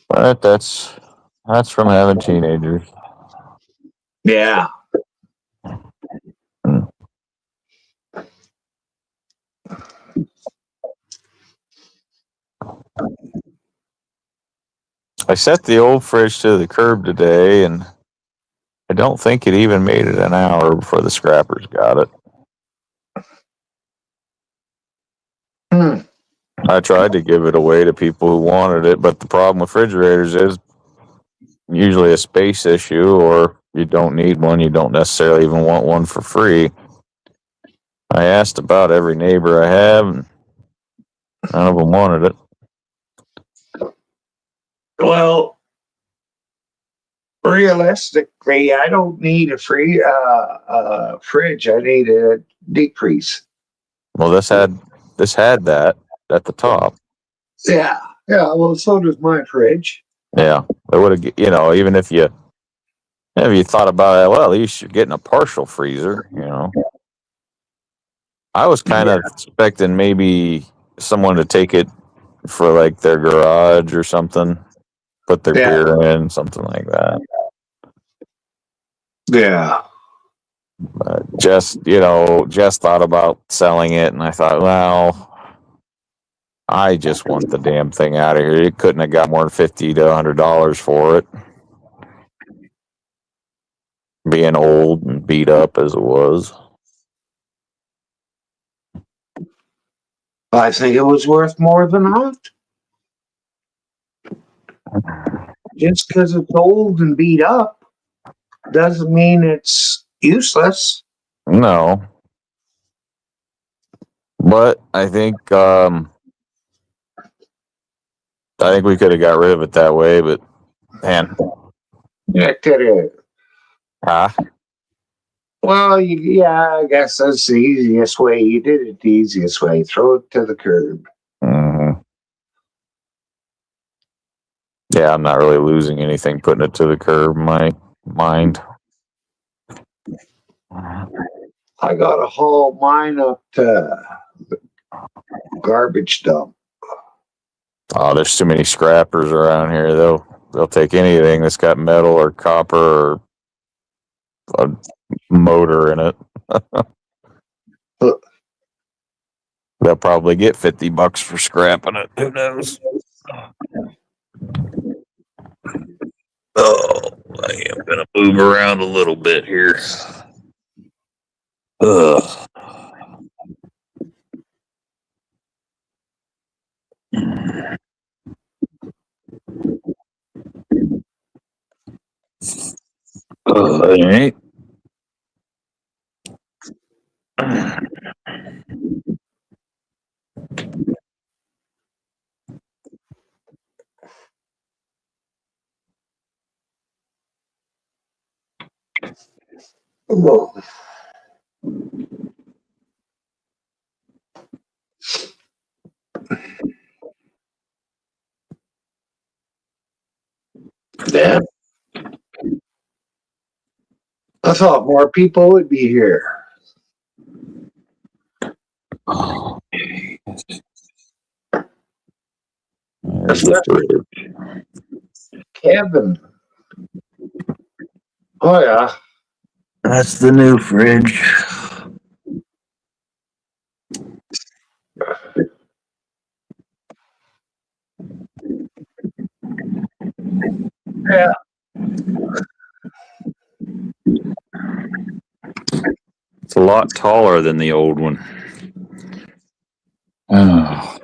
but that's from having teenagers. Yeah. I set the old fridge to the curb today, and I don't think it even made it an hour before the scrappers got it. Hmm. I tried to give it away to people who wanted it, but the problem with refrigerators is usually a space issue, or you don't need one. You don't necessarily even want one for free. I asked about every neighbor I have, and none of them wanted it. Well, realistically, I don't need a free fridge. I need a deep freeze. Well, this had that at the top. Yeah. Yeah. Well, so does my fridge. Yeah, it would have. Even if you thought about it, well, at least you're getting a partial freezer. I was kind of expecting maybe someone to take it for like their garage or something, put their beer in, something like that. Yeah. But Jess thought about selling it, and I thought, well, I just want the damn thing out of here. You couldn't have got more than $50 to $100 for it, being old and beat up as it was. I think it was worth more than that. Just because it's old and beat up doesn't mean it's useless. No, but I think we could have got rid of it that way. But man, Yeah, could have. huh? Well, yeah, I guess that's the easiest way. You did it the easiest way. Throw it to the curb. Mhm. Yeah, I'm not really losing anything putting it to the curb in my mind. I got to haul mine up to the garbage dump. Oh, there's too many scrappers around here. They'll take anything that's got metal or copper or a motor in it. They'll probably get $50 for scrapping it. Who knows? Oh, I am gonna move around a little bit here. Ugh. All right. Whoa. Damn. I thought more people would be here. There's the fridge. Kevin. Oh, yeah. That's the new fridge. Yeah. It's a lot taller than the old one. Oh.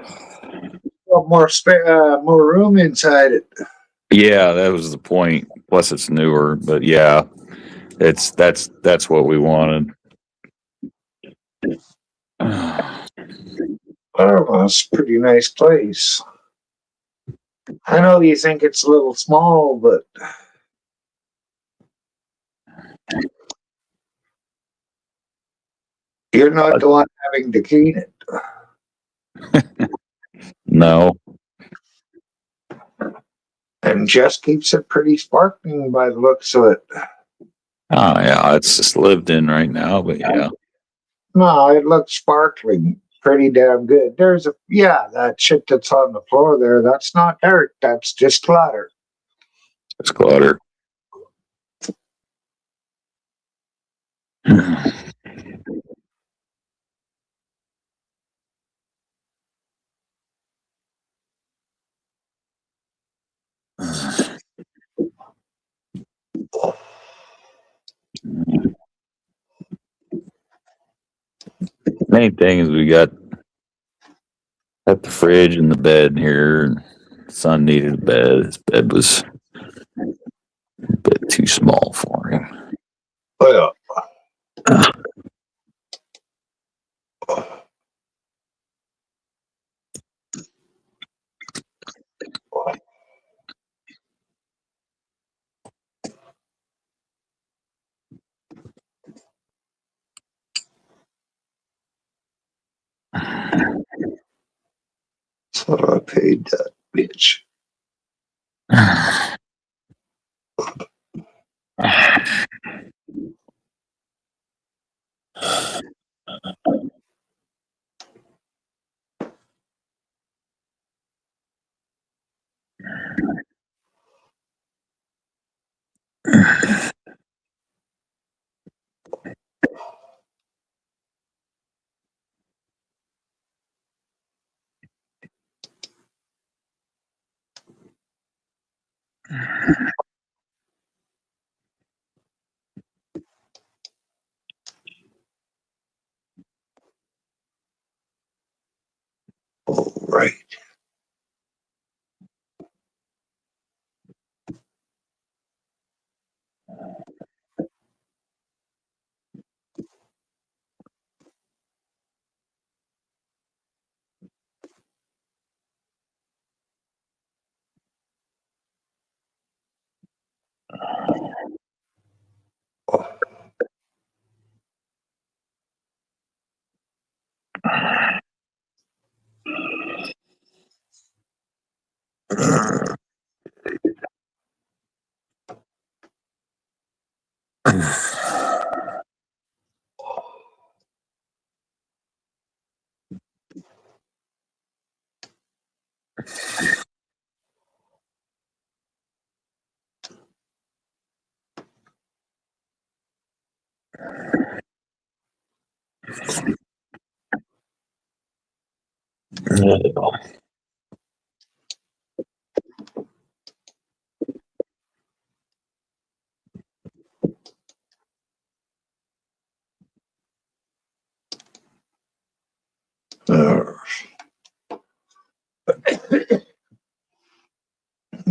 Got more room inside it. Yeah, that was the point. Plus, it's newer, but yeah, that's what we wanted. Oh, it's a pretty nice place. I know you think it's a little small, but you're not the one having to clean it. No, And Jess keeps it pretty sparkling by the looks of it. oh yeah, it's just lived in right now, but yeah, No, it looks sparkling. Pretty damn good. That shit that's on the floor there, that's not dirt. That's just clutter. it's clutter. Main thing is we got the fridge and the bed here. Son needed a bed. His bed was a bit too small for him. Oh, yeah. That's what I paid that bitch. All right.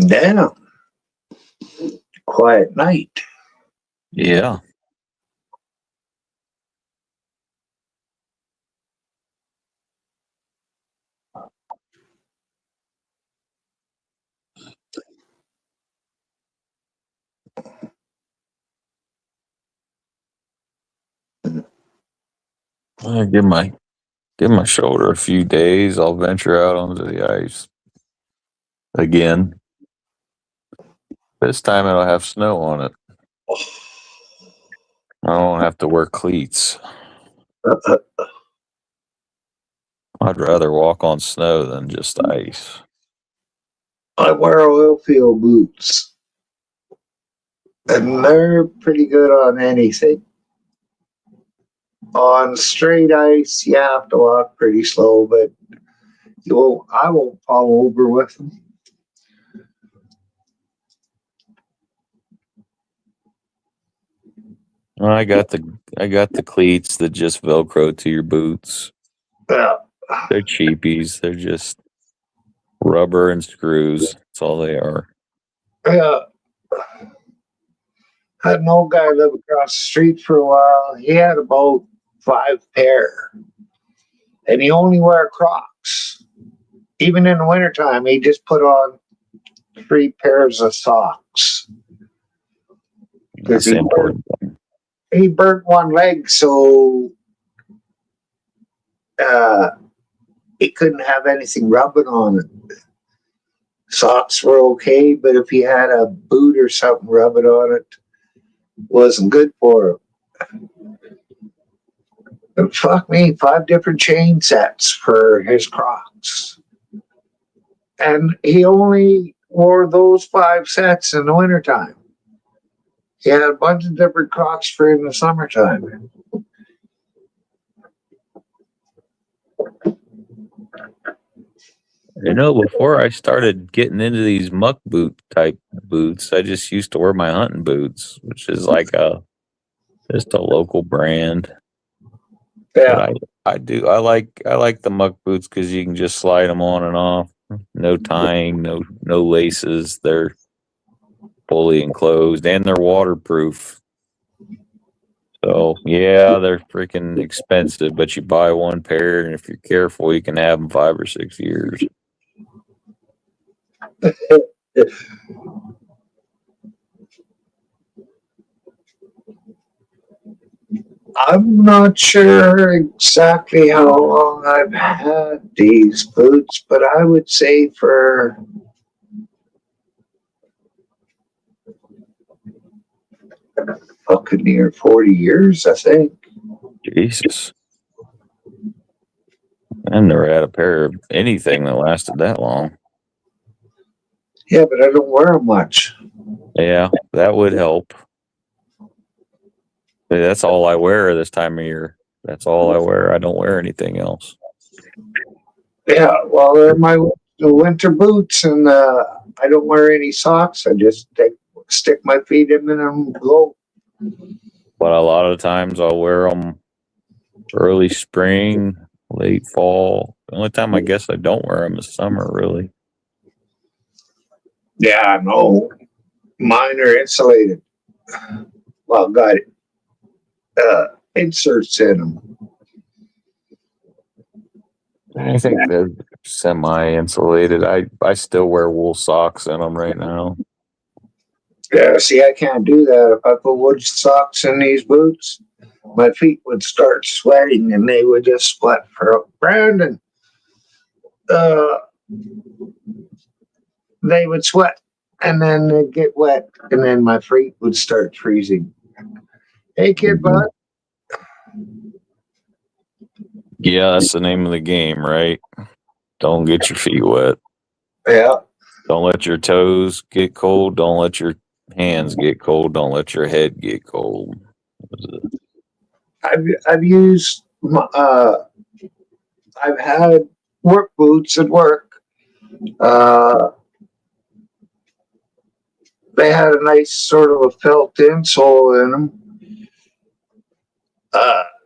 Damn. Quiet night. Yeah. I give my shoulder a few days. I'll venture out onto the ice again. This time it'll have snow on it. I won't have to wear cleats. I'd rather walk on snow than just ice. I wear oil field boots, and they're pretty good on anything. On straight ice, you have to walk pretty slow, but I won't fall over with them. I got the cleats that just Velcro to your boots. Yeah. They're cheapies. They're just rubber and screws. That's all they are. Yeah. Had an old guy live across the street for a while. He had about 5 pair, and he only wore Crocs. Even in the wintertime, he just put on 3 pairs of socks. That's the important thing. He burnt one leg, so he couldn't have anything rubbing on it. Socks were okay, but if he had a boot or something rubbing on it, wasn't good for him. And fuck me, 5 different chain sets for his Crocs. And he only wore those 5 sets in the wintertime. He had a bunch of different Crocs for in the summertime. Before I started getting into these muck boot type boots, I just used to wear my hunting boots, which is like just a local brand. Yeah. But I like the muck boots because you can just slide them on and off. No tying, no laces. They're fully enclosed and they're waterproof. So yeah, they're freaking expensive, but you buy one pair, and if you're careful, you can have them 5 or 6 years. I'm not sure exactly how long I've had these boots, but I would say for fucking near 40 years, I think. Jesus. I've never had a pair of anything that lasted that long. Yeah, but I don't wear them much. Yeah, that would help. But that's all I wear this time of year. That's all I wear. I don't wear anything else. Yeah, well, they're my winter boots, and I don't wear any socks. I just stick my feet in them and go. But a lot of times I'll wear them early spring, late fall. The only time I guess I don't wear them is summer, really. Yeah, no, mine are insulated. Well, got inserts in them. I think they're semi-insulated. I still wear wool socks in them right now. Yeah, see, I can't do that. If I put wood socks in these boots, my feet would start sweating, and they would just sweat for Brandon. They would sweat, and then they'd get wet, and then my feet would start freezing. Hey, kid, bud. Yeah, that's the name of the game, right? Don't get your feet wet. Yeah. Don't let your toes get cold. Don't let your hands get cold. Don't let your head get cold. I've used I've had work boots at work. They had a nice sort of a felt insole in them.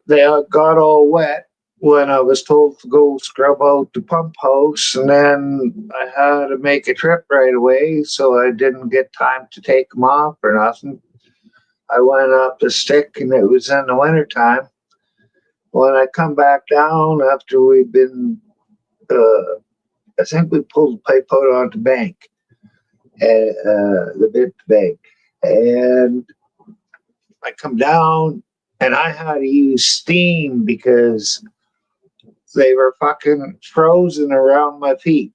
They got all wet when I was told to go scrub out the pump house, and then I had to make a trip right away, so I didn't get time to take them off or nothing. I went up the stick, and it was in the wintertime. When I come back down after we've been, I think we pulled the pipe out onto the bank, the bit bank, and I come down, and I had to use steam because they were fucking frozen around my feet.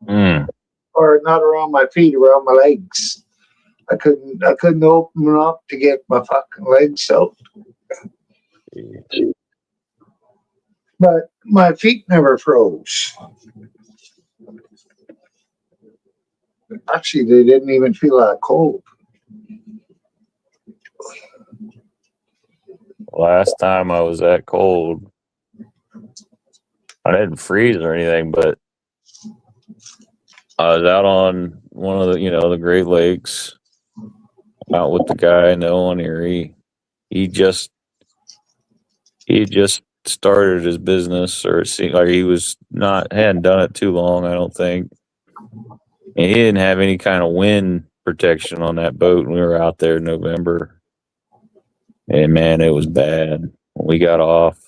Mm. Or not around my feet, around my legs. I couldn't open them up to get my fucking legs soaked. But my feet never froze. Actually, they didn't even feel that cold. Last time I was that cold, I didn't freeze or anything, but I was out on one of the Great Lakes, out with the guy I know on Erie. He just started his business, or it seemed like he was not hadn't done it too long, I don't think. And he didn't have any kind of wind protection on that boat when we were out there in November. And man, it was bad. When we got off,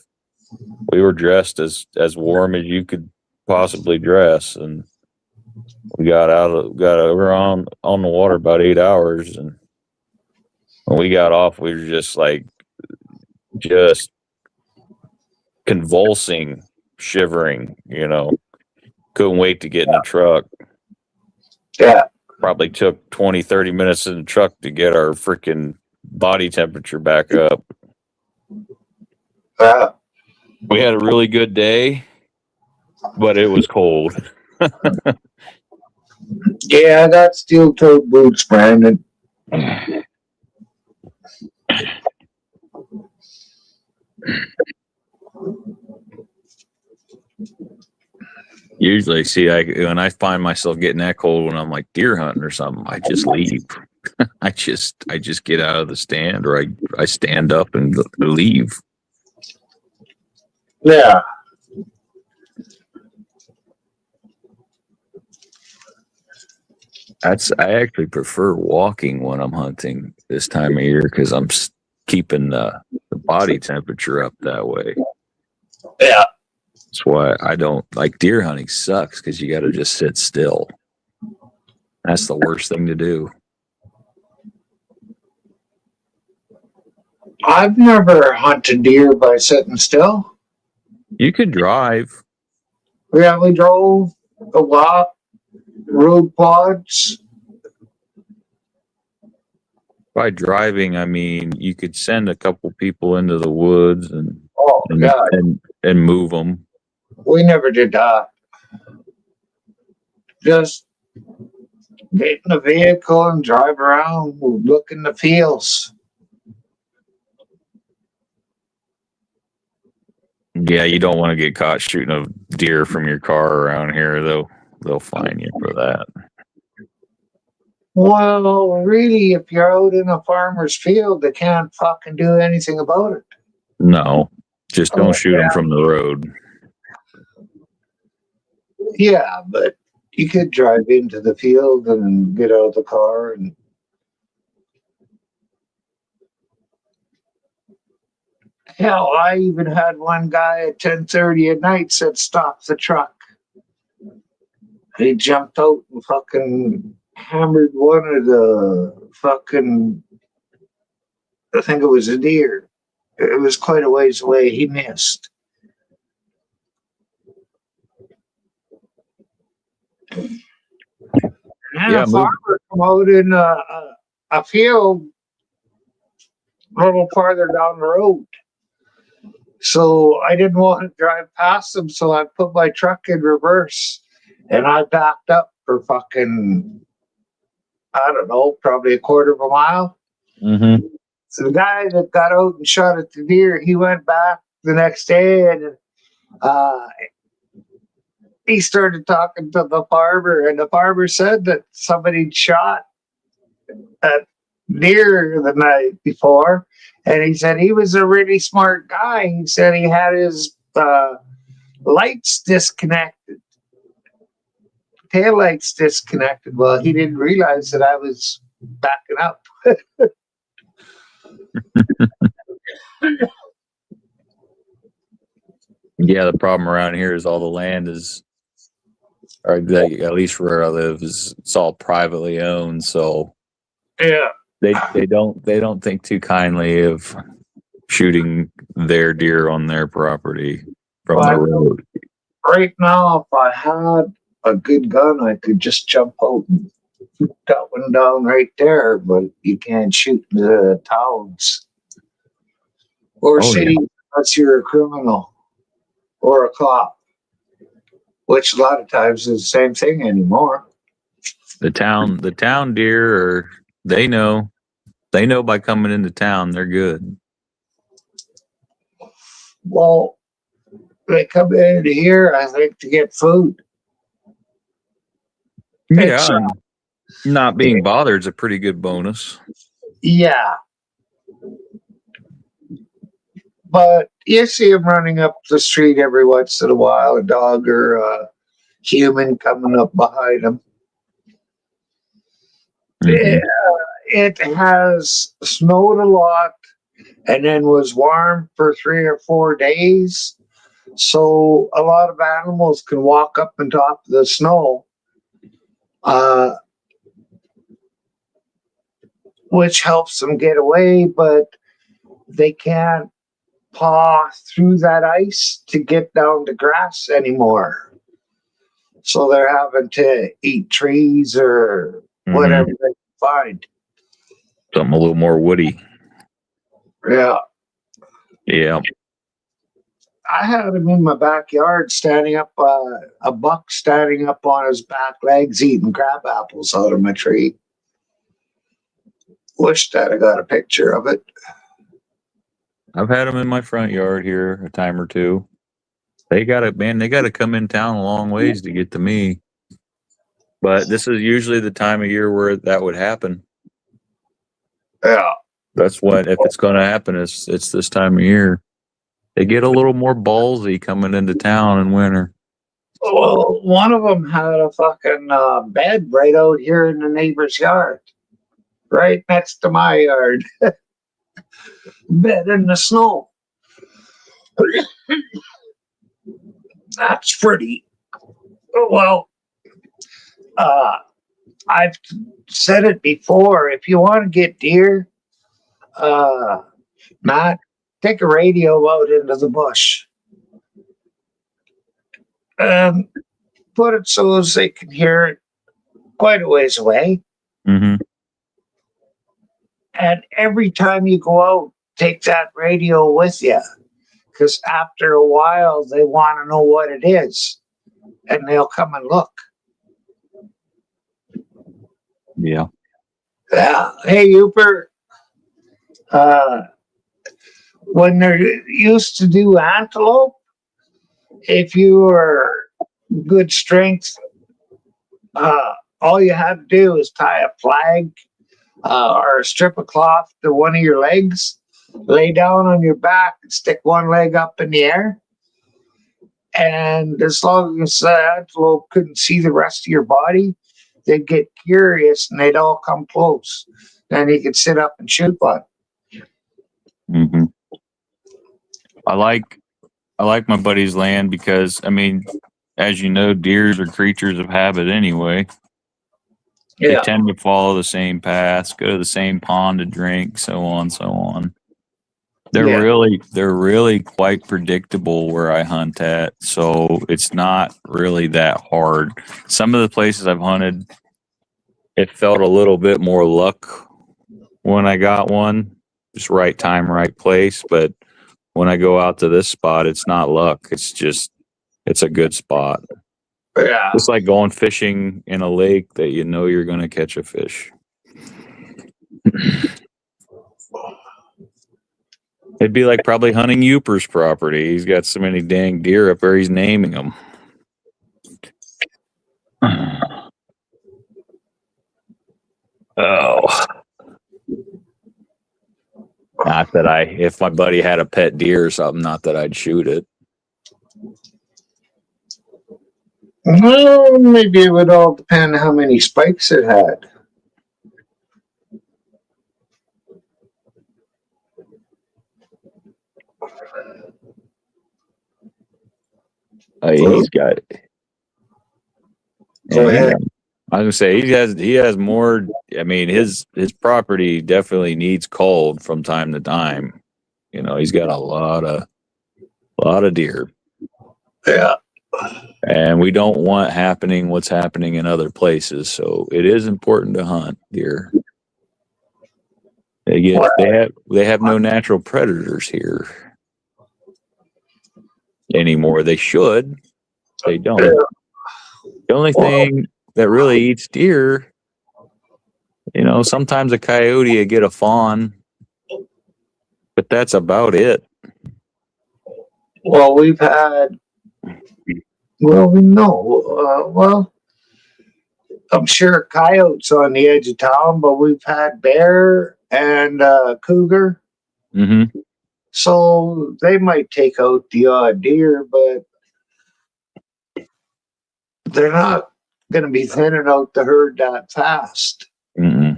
we were dressed as warm as you could possibly dress, and we we were on the water about 8 hours, and when we got off, we were just convulsing, shivering, couldn't wait to get in the truck. Yeah. Probably took 20, 30 minutes in the truck to get our freaking body temperature back up. We had a really good day, but it was cold. Yeah, I got steel-toed boots, Brandon. Usually, when I find myself getting that cold when I'm like deer hunting or something, I just leave. I just get out of the stand, or I stand up and leave. Yeah. I actually prefer walking when I'm hunting this time of year because I'm keeping the body temperature up that way. Yeah. That's why I don't like deer hunting. Sucks because you got to just sit still. That's the worst thing to do. I've never hunted deer by sitting still. You could drive. Yeah, we drove a lot, rode quads. By driving, I mean you could send a couple people into the woods and move them. We never did that. Just get in the vehicle and drive around, look in the fields. Yeah, you don't want to get caught shooting a deer from your car around here. They'll fine you for that. Well, really, if you're out in a farmer's field, they can't fucking do anything about it. No, just don't shoot them from the road. Yeah, but you could drive into the field and get out of the car and hell, I even had one guy at 10:30 at night said, "Stop the truck." He jumped out and fucking hammered one of the fucking, I think it was a deer. It was quite a ways away. He missed. And then a farmer come out in a field a little farther down the road. So I didn't want to drive past them, so I put my truck in reverse and I backed up for fucking, I don't know, probably a quarter of a mile. Mm-hmm. So the guy that got out and shot at the deer, he went back the next day, and he started talking to the farmer, and the farmer said that somebody shot a deer the night before, and he said he was a really smart guy. He said he had his lights disconnected, tail lights disconnected. Well, he didn't realize that I was backing up. Yeah, the problem around here is all the land is, or at least where I live, is it's all privately owned. So Yeah. they don't think too kindly of shooting their deer on their property from the road. Right now, if I had a good gun, I could just jump out and shoot that one down right there, but you can't shoot the towns or city unless you're a criminal or a cop, which a lot of times is the same thing anymore. The town deer are, they know by coming into town they're good. Well, they come in here, I think, to get food. Yeah, and not being bothered is a pretty good bonus. Yeah. But you see them running up the street every once in a while, a dog or a human coming up behind them. Mhm. It has snowed a lot and then was warm for 3 or 4 days. So a lot of animals can walk up on top of the snow, which helps them get away, but they can't paw through that ice to get down to grass anymore. So they're having to eat trees or whatever they can find. Something a little more woody. Yeah. Yeah. I had him in my backyard standing up, a buck standing up on his back legs eating crab apples out of my tree. Wish that I got a picture of it. I've had them in my front yard here a time or two. They gotta come in town a long ways to get to me. But this is usually the time of year where that would happen. Yeah. That's what, if it's going to happen, it's this time of year. They get a little more ballsy coming into town in winter. Well, one of them had a fucking bed right out here in the neighbor's yard, right next to my yard. Bed in the snow. That's pretty. Well, I've said it before. If you want to get deer, Matt, take a radio out into the bush and put it so as they can hear it quite a ways away. Mm-hmm. And every time you go out, take that radio with you, because after a while they want to know what it is, and they'll come and look. Yeah. Yeah. Hey, Uper. When they used to do antelope, if you were good strength, all you had to do is tie a flag or a strip of cloth to one of your legs, lay down on your back, and stick one leg up in the air. And as long as the antelope couldn't see the rest of your body, they'd get curious and they'd all come close. Then you could sit up and shoot one. Mm-hmm. I like my buddy's land because, I mean, as you know, deers are creatures of habit anyway. They tend to follow the same paths, go to the same pond to drink, so on, so on. They're really quite predictable where I hunt at, so it's not really that hard. Some of the places I've hunted, it felt a little bit more luck when I got one, just right time, right place. But when I go out to this spot, it's not luck. It's a good spot. Yeah. It's like going fishing in a lake that you know you're going to catch a fish. It'd be like probably hunting Uper's property. He's got so many dang deer up there, he's naming them. Oh. Not that if my buddy had a pet deer or something, not that I'd shoot it. Well, maybe it would all depend how many spikes it had. He's got. Go ahead. I was gonna say he has more. I mean, his property definitely needs culled from time to time. You know, he's got a lot of deer. Yeah. And we don't want what's happening in other places. So it is important to hunt deer. They have no natural predators here anymore. They should. They don't. The only thing that really eats deer, you know, sometimes a coyote will get a fawn, but that's about it. Well, we know. I'm sure coyotes on the edge of town, but we've had bear and cougar. Mm-hmm. So they might take out the odd deer, but they're not going to be thinning out the herd that fast. Mm-mm.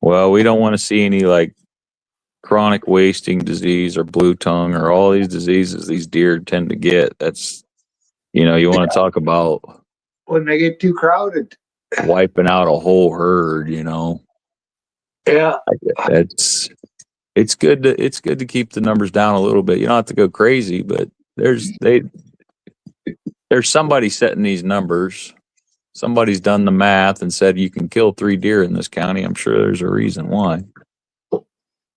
Well, we don't want to see any like chronic wasting disease or blue tongue or all these diseases these deer tend to get. That's, you know, you want to talk about When they get too crowded. wiping out a whole herd, you know. Yeah. It's good to keep the numbers down a little bit. You don't have to go crazy, but there's somebody setting these numbers. Somebody's done the math and said you can kill 3 deer in this county. I'm sure there's a reason why.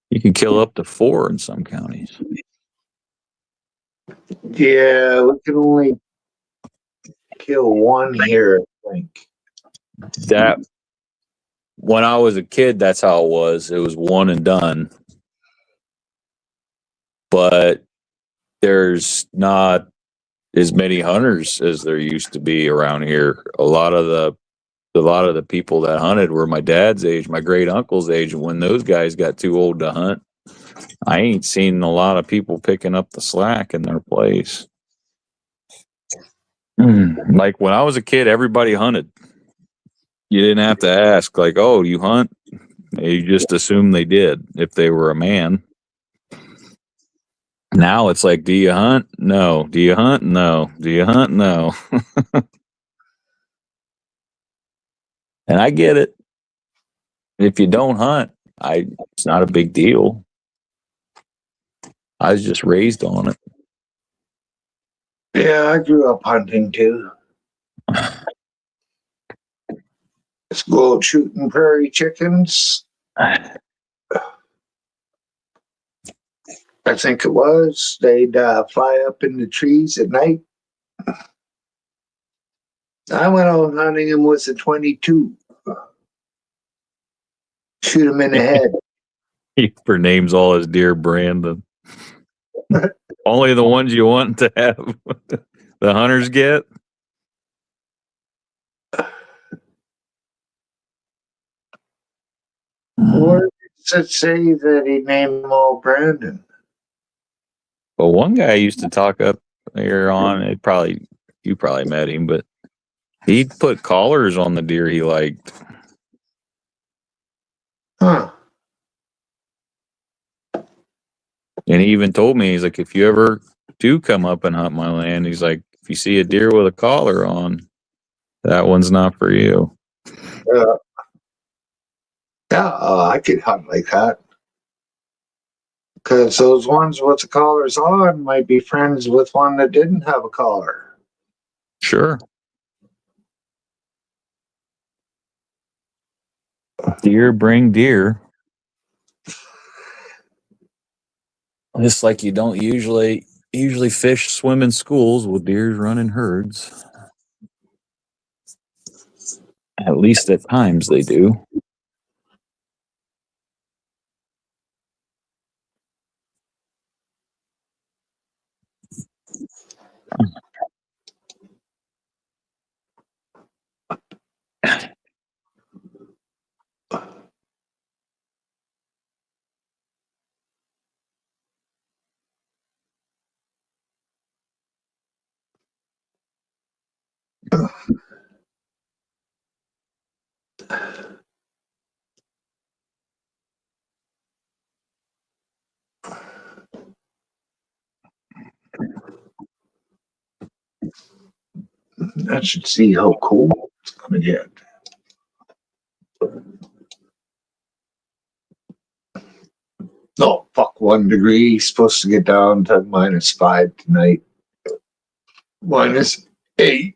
You can kill up to 4 in some counties. Yeah, we can only kill 1 here, I think. That when I was a kid, that's how it was. It was one and done. But there's not as many hunters as there used to be around here. A lot of the people that hunted were my dad's age, my great uncle's age. And when those guys got too old to hunt, I ain't seen a lot of people picking up the slack in their place. Like when I was a kid, everybody hunted. You didn't have to ask, like, oh, you hunt? You just assumed they did if they were a man. Now it's like, do you hunt? No. Do you hunt? No. Do you hunt? No. And I get it. If you don't hunt, it's not a big deal. I was just raised on it. Yeah, I grew up hunting too. Let's go out shooting prairie chickens. I think it was. They'd fly up in the trees at night. I went out hunting them with a 22. Shoot them in the head. He for names all his deer, Brandon. Only the ones you want to have the hunters get. Where does it say that he named them all Brandon? Well, one guy used to talk up here on it. You probably met him, but he put collars on the deer he liked. Huh. And he even told me, he's like, if you ever do come up and hunt my land, he's like, if you see a deer with a collar on, that one's not for you. I could hunt like that. Because those ones with the collars on might be friends with one that didn't have a collar. Sure. Deer bring deer. Just like you don't usually fish, swim in schools with deers running herds. At least at times they do. I should see how cold it's gonna get. Oh, fuck, 1 degree. Supposed to get down to -5 tonight. -8.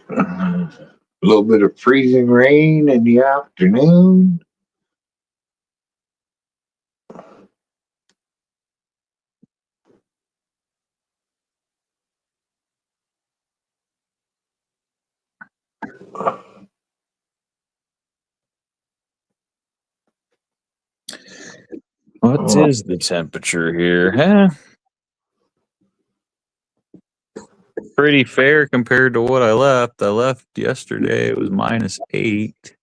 A little bit of freezing rain in the afternoon. What is the temperature here? Huh? Pretty fair compared to what I left. I left yesterday. It was -8.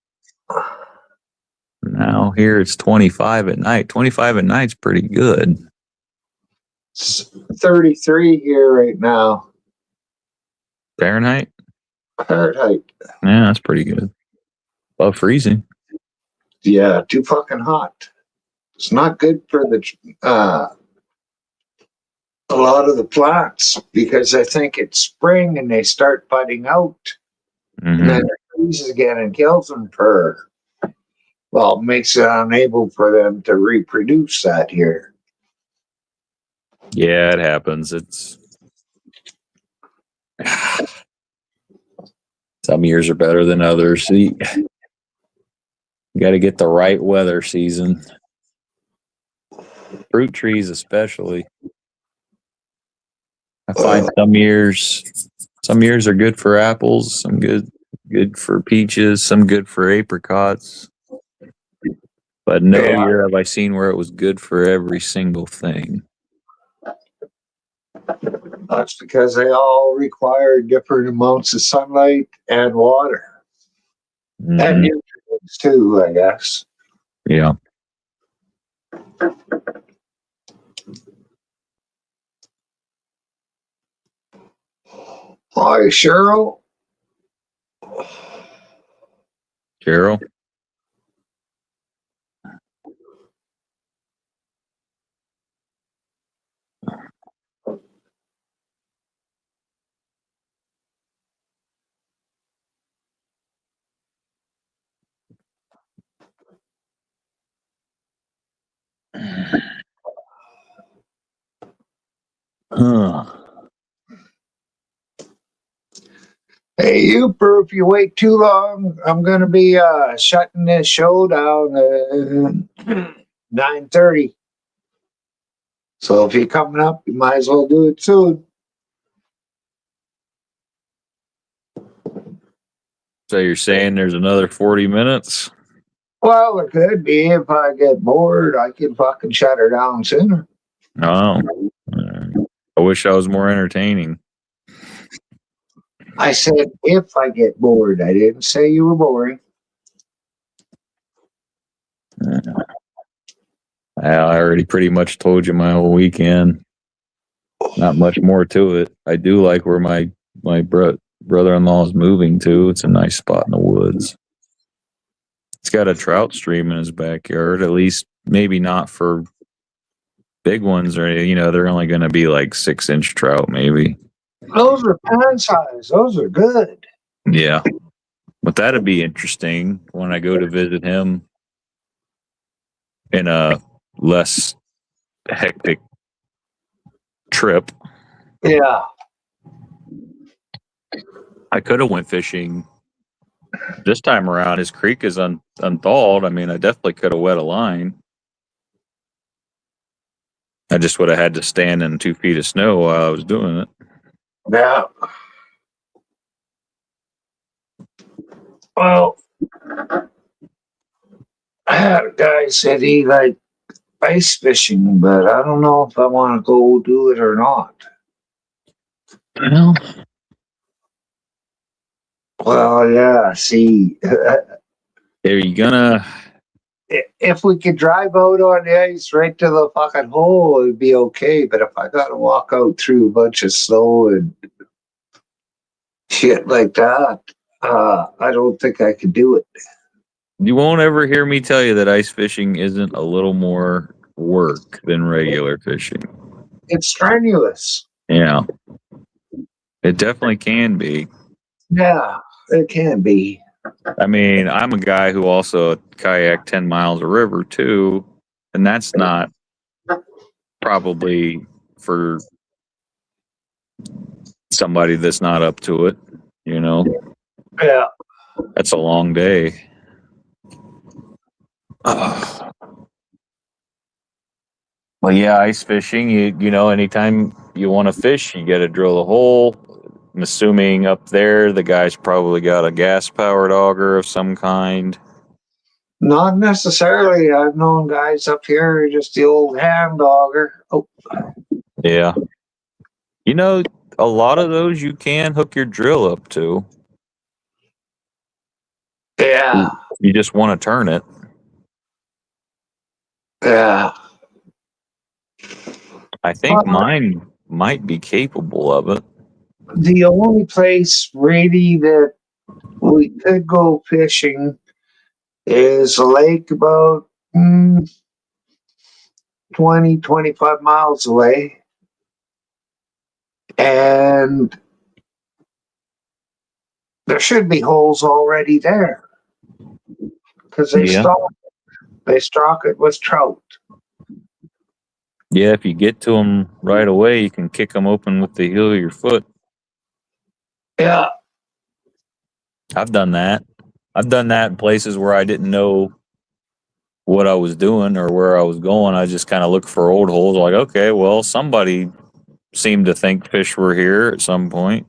Now here it's 25 at night. 25 at night's pretty good. It's 33 here right now. Fahrenheit? Fahrenheit. Yeah, that's pretty good. Above freezing. Yeah, too fucking hot. It's not good for a lot of the plants because I think it's spring and they start budding out, and then it freezes again and kills them makes it unable for them to reproduce that year. Yeah, it happens. It's some years are better than others. You got to get the right weather season. Fruit trees, especially. I find some years are good for apples, some good for peaches, some good for apricots. But no year have I seen where it was good for every single thing. That's because they all require different amounts of sunlight and water. Mm-hmm. And nutrients too, I guess. Yeah. Hi, Cheryl. Cheryl? Huh. Hey, Uper, if you wait too long, I'm going to be shutting this show down at 9:30. So if you're coming up, you might as well do it soon. So you're saying there's another 40 minutes? Well, it could be. If I get bored, I can fucking shut her down sooner. Oh. I wish I was more entertaining. I said if I get bored. I didn't say you were boring. I already pretty much told you my whole weekend. Not much more to it. I do like where my brother-in-law is moving to. It's a nice spot in the woods. It's got a trout stream in his backyard. At least maybe not for big ones, or they're only going to be like 6-inch trout, maybe. Those are pan size. Those are good. Yeah, but that'd be interesting when I go to visit him in a less hectic trip. Yeah. I could have went fishing this time around. His creek is unthawed. I mean, I definitely could have wet a line. I just would have had to stand in 2 feet of snow while I was doing it. Yeah. Well, I had a guy said he ice fishing, but I don't know if I want to go do it or not. Well, Well, yeah, see, are you gonna? if we could drive out on the ice right to the fucking hole, it'd be okay. But if I got to walk out through a bunch of snow and shit like that, I don't think I could do it. You won't ever hear me tell you that ice fishing isn't a little more work than regular fishing. It's strenuous. Yeah, it definitely can be. Yeah, it can be. I mean, I'm a guy who also kayak 10 miles a river too, and that's not probably for somebody that's not up to it, you know. Yeah. That's a long day. Well, yeah, ice fishing, you know, anytime you want to fish, you got to drill a hole. I'm assuming up there the guy's probably got a gas powered auger of some kind. Not necessarily. I've known guys up here, just the old hand auger. Oh, Yeah. You know, a lot of those you can hook your drill up to. yeah, You just want to turn it. yeah. I think mine might be capable of it. The only place really that we could go fishing is a lake about 20, 25 miles away. And there should be holes already there because Yeah. they stock it with trout. Yeah, if you get to them right away, you can kick them open with the heel of your foot. Yeah, I've done that. I've done that in places where I didn't know what I was doing or where I was going. I just kind of looked for old holes. Like, okay, well, somebody seemed to think fish were here at some point.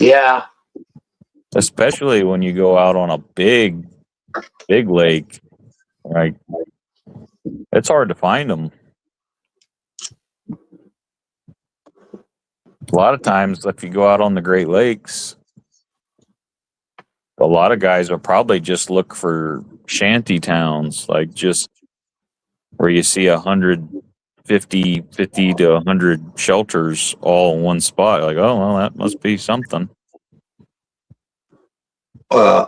yeah, Especially when you go out on a big lake. Like, it's hard to find them. A lot of times, if you go out on the Great Lakes, a lot of guys will probably just look for shanty towns, like just where you see 150 to 100 shelters all in one spot. Like, oh, well, that must be something. uh,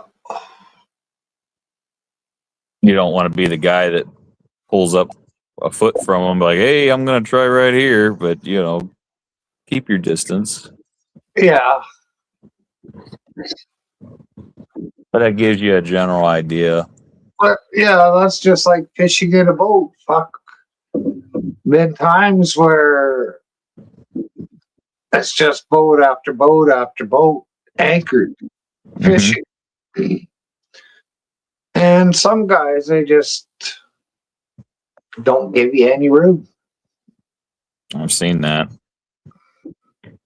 You don't want to be the guy that pulls up a foot from them, like, hey, I'm going to try right here, but, you know, keep your distance. yeah. But that gives you a general idea. But yeah, that's just like fishing in a boat. Fuck. Been times where it's just boat after boat after boat anchored fishing. And some guys, they just don't give you any room. I've seen that.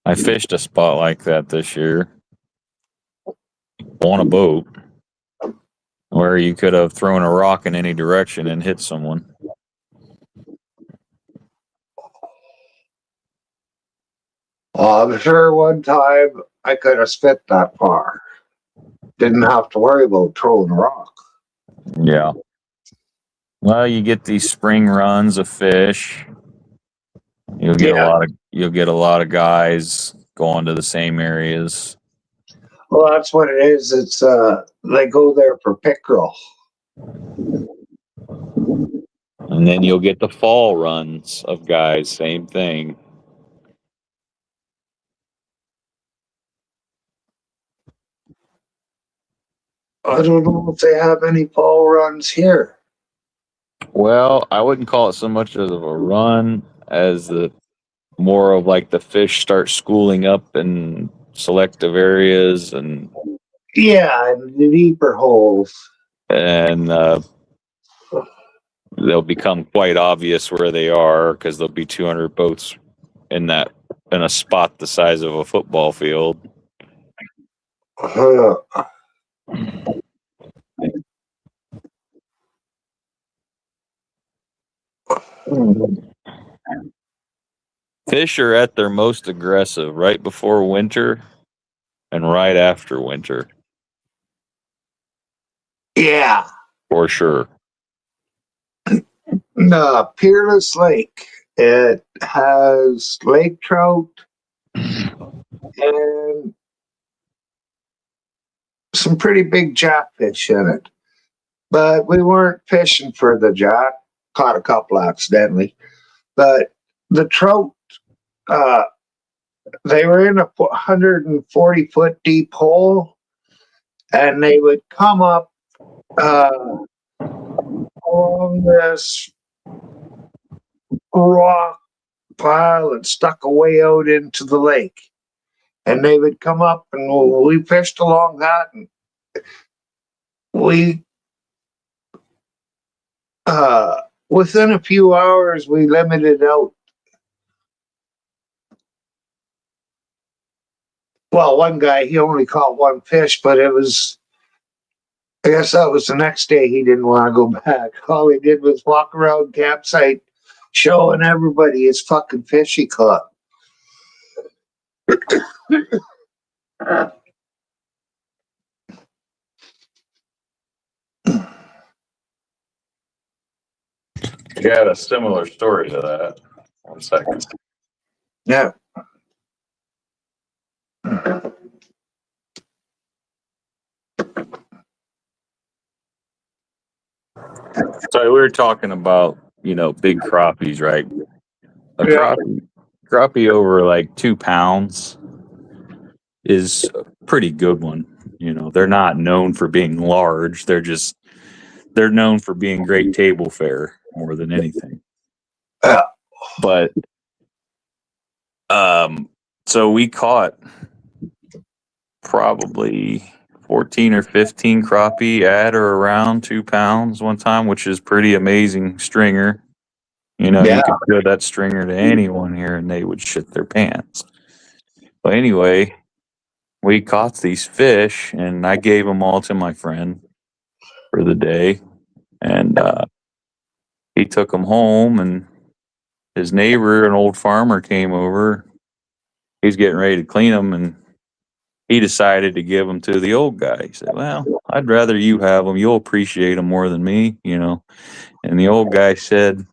I fished a spot like that this year on a boat where you could have thrown a rock in any direction and hit someone. I'm sure one time I could have spit that far. Didn't have to worry about throwing a rock. Yeah. Well, you get these spring runs of fish. You'll get a lot of guys going to the same areas. Well, that's what it is. It's they go there for pickerel. And then you'll get the fall runs of guys, same thing. I don't know if they have any fall runs here. Well, I wouldn't call it so much of a run as the more of like the fish start schooling up in selective areas and Yeah, and the deeper holes. they'll become quite obvious where they are because there'll be 200 boats in a spot the size of a football field. Fish are at their most aggressive right before winter and right after winter, Yeah. for sure. The Peerless Lake. It has lake trout and some pretty big jackfish in it. But we weren't fishing for the jack. Caught a couple accidentally. But the trout, uh, they were in a 140-foot deep hole, and they would come up along this rock pile and stuck away out into the lake. And they would come up, and we fished along that, and we within a few hours we limited out. Well, one guy, he only caught one fish, but it was, I guess that was the next day. He didn't want to go back. All he did was walk around campsite showing everybody his fucking fish he caught. You had a similar story to that. 1 second. Yeah. So we were talking about, big crappies, right? A Yeah. crappie over like 2 pounds is a pretty good one. They're not known for being large. They're known for being great table fare more than anything. Yeah. But so we caught probably 14 or 15 crappie at or around 2 pounds one time, which is pretty amazing stringer. Yeah. You could show that stringer to anyone here and they would shit their pants. But anyway, we caught these fish and I gave them all to my friend for the day. And he took them home, and his neighbor, an old farmer, came over. He's getting ready to clean them, and he decided to give them to the old guy. He said, "Well, I'd rather you have them. You'll appreciate them more than me, And the old guy said,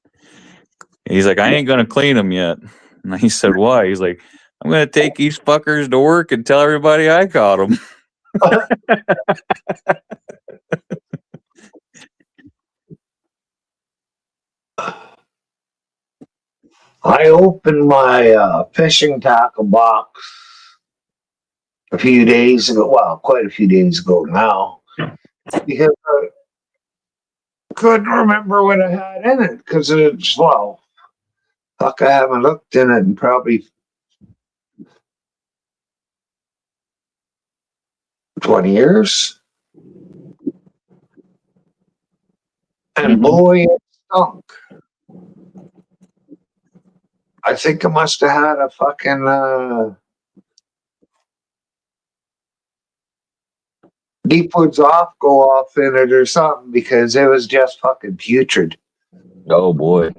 he's like, "I ain't going to clean them yet." And he said, "Why?" He's like, "I'm going to take these fuckers to work and tell everybody I caught them." I opened my fishing tackle box a few days ago. Well, quite a few days ago now, because I couldn't remember what I had in it. Because it's, well, fuck, I haven't looked in it in probably 20 years. And boy, it stunk. I think I must have had a fucking Deep Woods off go off in it or something, because it was just fucking putrid. Oh boy.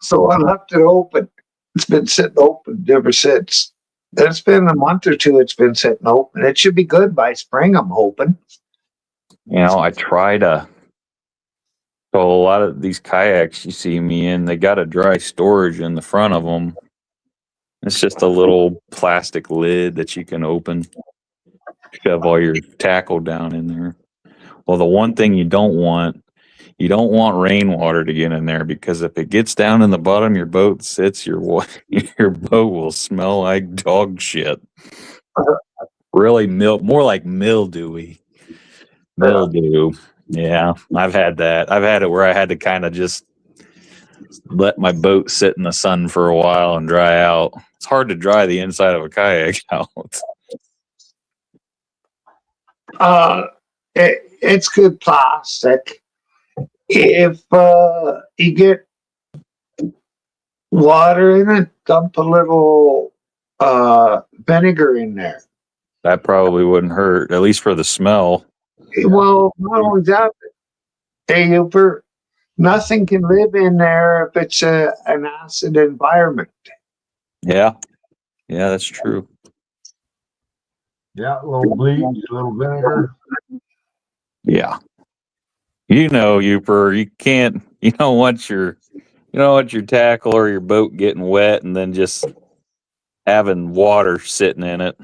So I left it open. It's been sitting open ever since. It's been a month or two it's been sitting open. It should be good by spring, I'm hoping. I try to. So a lot of these kayaks you see me in, they got a dry storage in the front of them. It's just a little plastic lid that you can open. Shove all your tackle down in there. Well, the one thing you don't want rainwater to get in there, because if it gets down in the bottom, your boat sits, your boat will smell like dog shit. Really more like mildewy. Mildew. Yeah, I've had that. I've had it where I had to kind of just let my boat sit in the sun for a while and dry out. It's hard to dry the inside of a kayak out. It's good plastic. If you get water in it, dump a little vinegar in there. That probably wouldn't hurt, at least for the smell. Well, not only that, hey, Hooper, nothing can live in there if it's an acid environment. Yeah. Yeah, that's true. Yeah, a little bleach, a little vinegar. Yeah. You know, you can't, you don't want your tackle or your boat getting wet and then just having water sitting in it.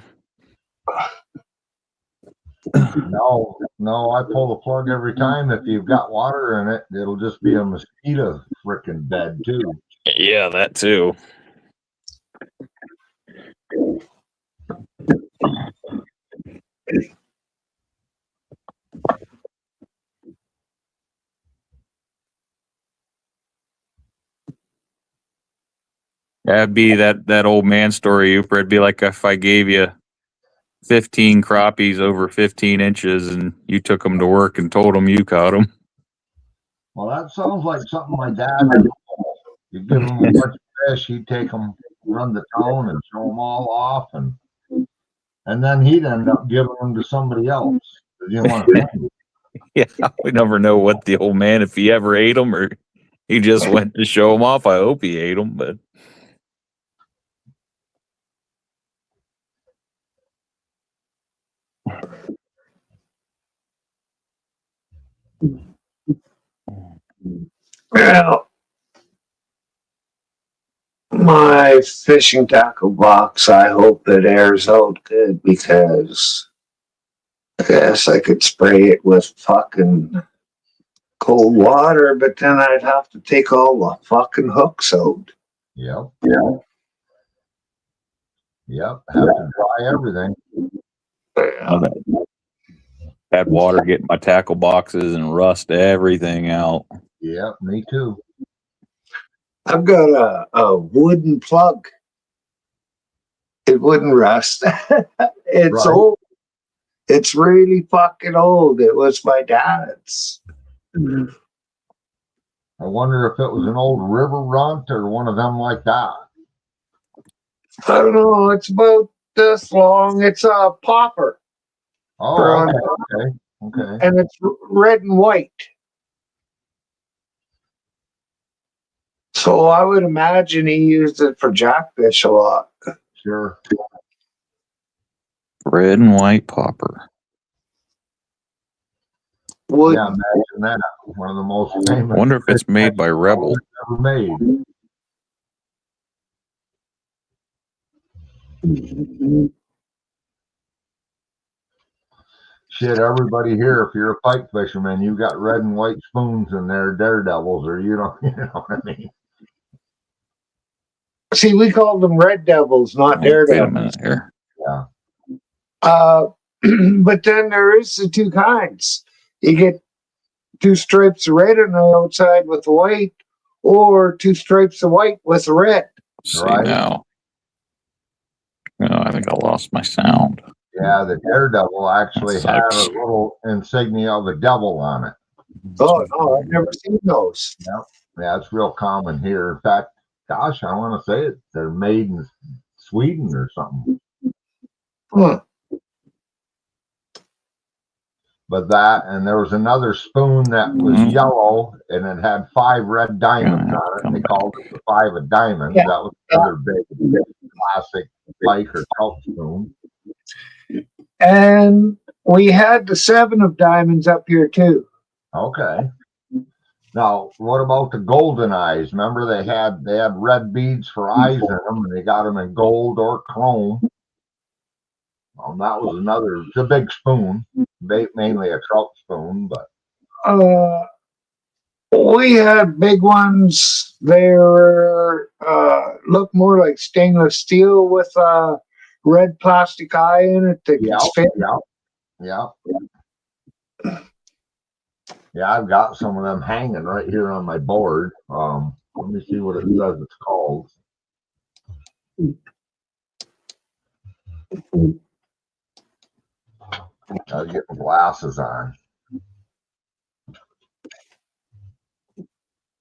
No, I pull the plug every time. If you've got water in it, it'll just be a mosquito frickin' bed too. Yeah, that too. That'd be that old man story, Ooper. It'd be like if I gave you 15 crappies over 15 inches and you took them to work and told them you caught them. Well, that sounds like something my dad would pull. You give him a bunch of fish, he'd take them, run the town, and show them all off, and then he'd end up giving them to somebody else. He didn't want to pay them. Yeah, we never know what the old man, if he ever ate them or he just went to show them off. I hope he ate them, but. Well, my fishing tackle box, I hope it airs out good because I guess I could spray it with fucking cold water, but then I'd have to take all the fucking hooks out. Yep. Have to dry everything. Had water get my tackle boxes and rust everything out. Yep, me too. I've got a wooden plug. It wouldn't rust. It's Right. old. It's really fucking old. It was my dad's. I wonder if it was an old river runt or one of them like that. I don't know. It's about this long. It's a popper. Oh, okay. And it's red and white. So I would imagine he used it for jackfish a lot. Sure. Red and white popper. Wood. Yeah, imagine that. One of the most famous. I wonder if it's made by Rebel. Ever made. Shit, everybody here, if you're a pike fisherman, you got red and white spoons in there, daredevils, or you know what I mean. See, we called them red devils, not Wait a daredevils. minute here. Yeah. But then there is the two kinds. You get 2 stripes of red on the outside with the white, or 2 stripes of white with the red. See Right. now. Oh, I think I lost my sound. Yeah, the daredevil actually That had a sucks. little insignia of a devil on it. Oh no, I've never seen those. Yeah, it's real common here. In fact, gosh, I want to say it. They're made in Sweden or something. Huh. But that, and there was another spoon that was yellow, and it had 5 red diamonds on it, and they called it the 5 of diamonds. Yeah. That was another big classic pike or trout spoon. And we had the 7 of diamonds up here too. Okay. Now, what about the golden eyes? Remember, they had red beads for eyes in them, and they got them in gold or chrome. That was another. It's a big spoon, mainly a trout spoon, but We had big ones. They were look more like stainless steel with a red plastic eye in it that yeah, gets fit. Yeah, I've got some of them hanging right here on my board. Let me see what it says it's called. I'll get my glasses on.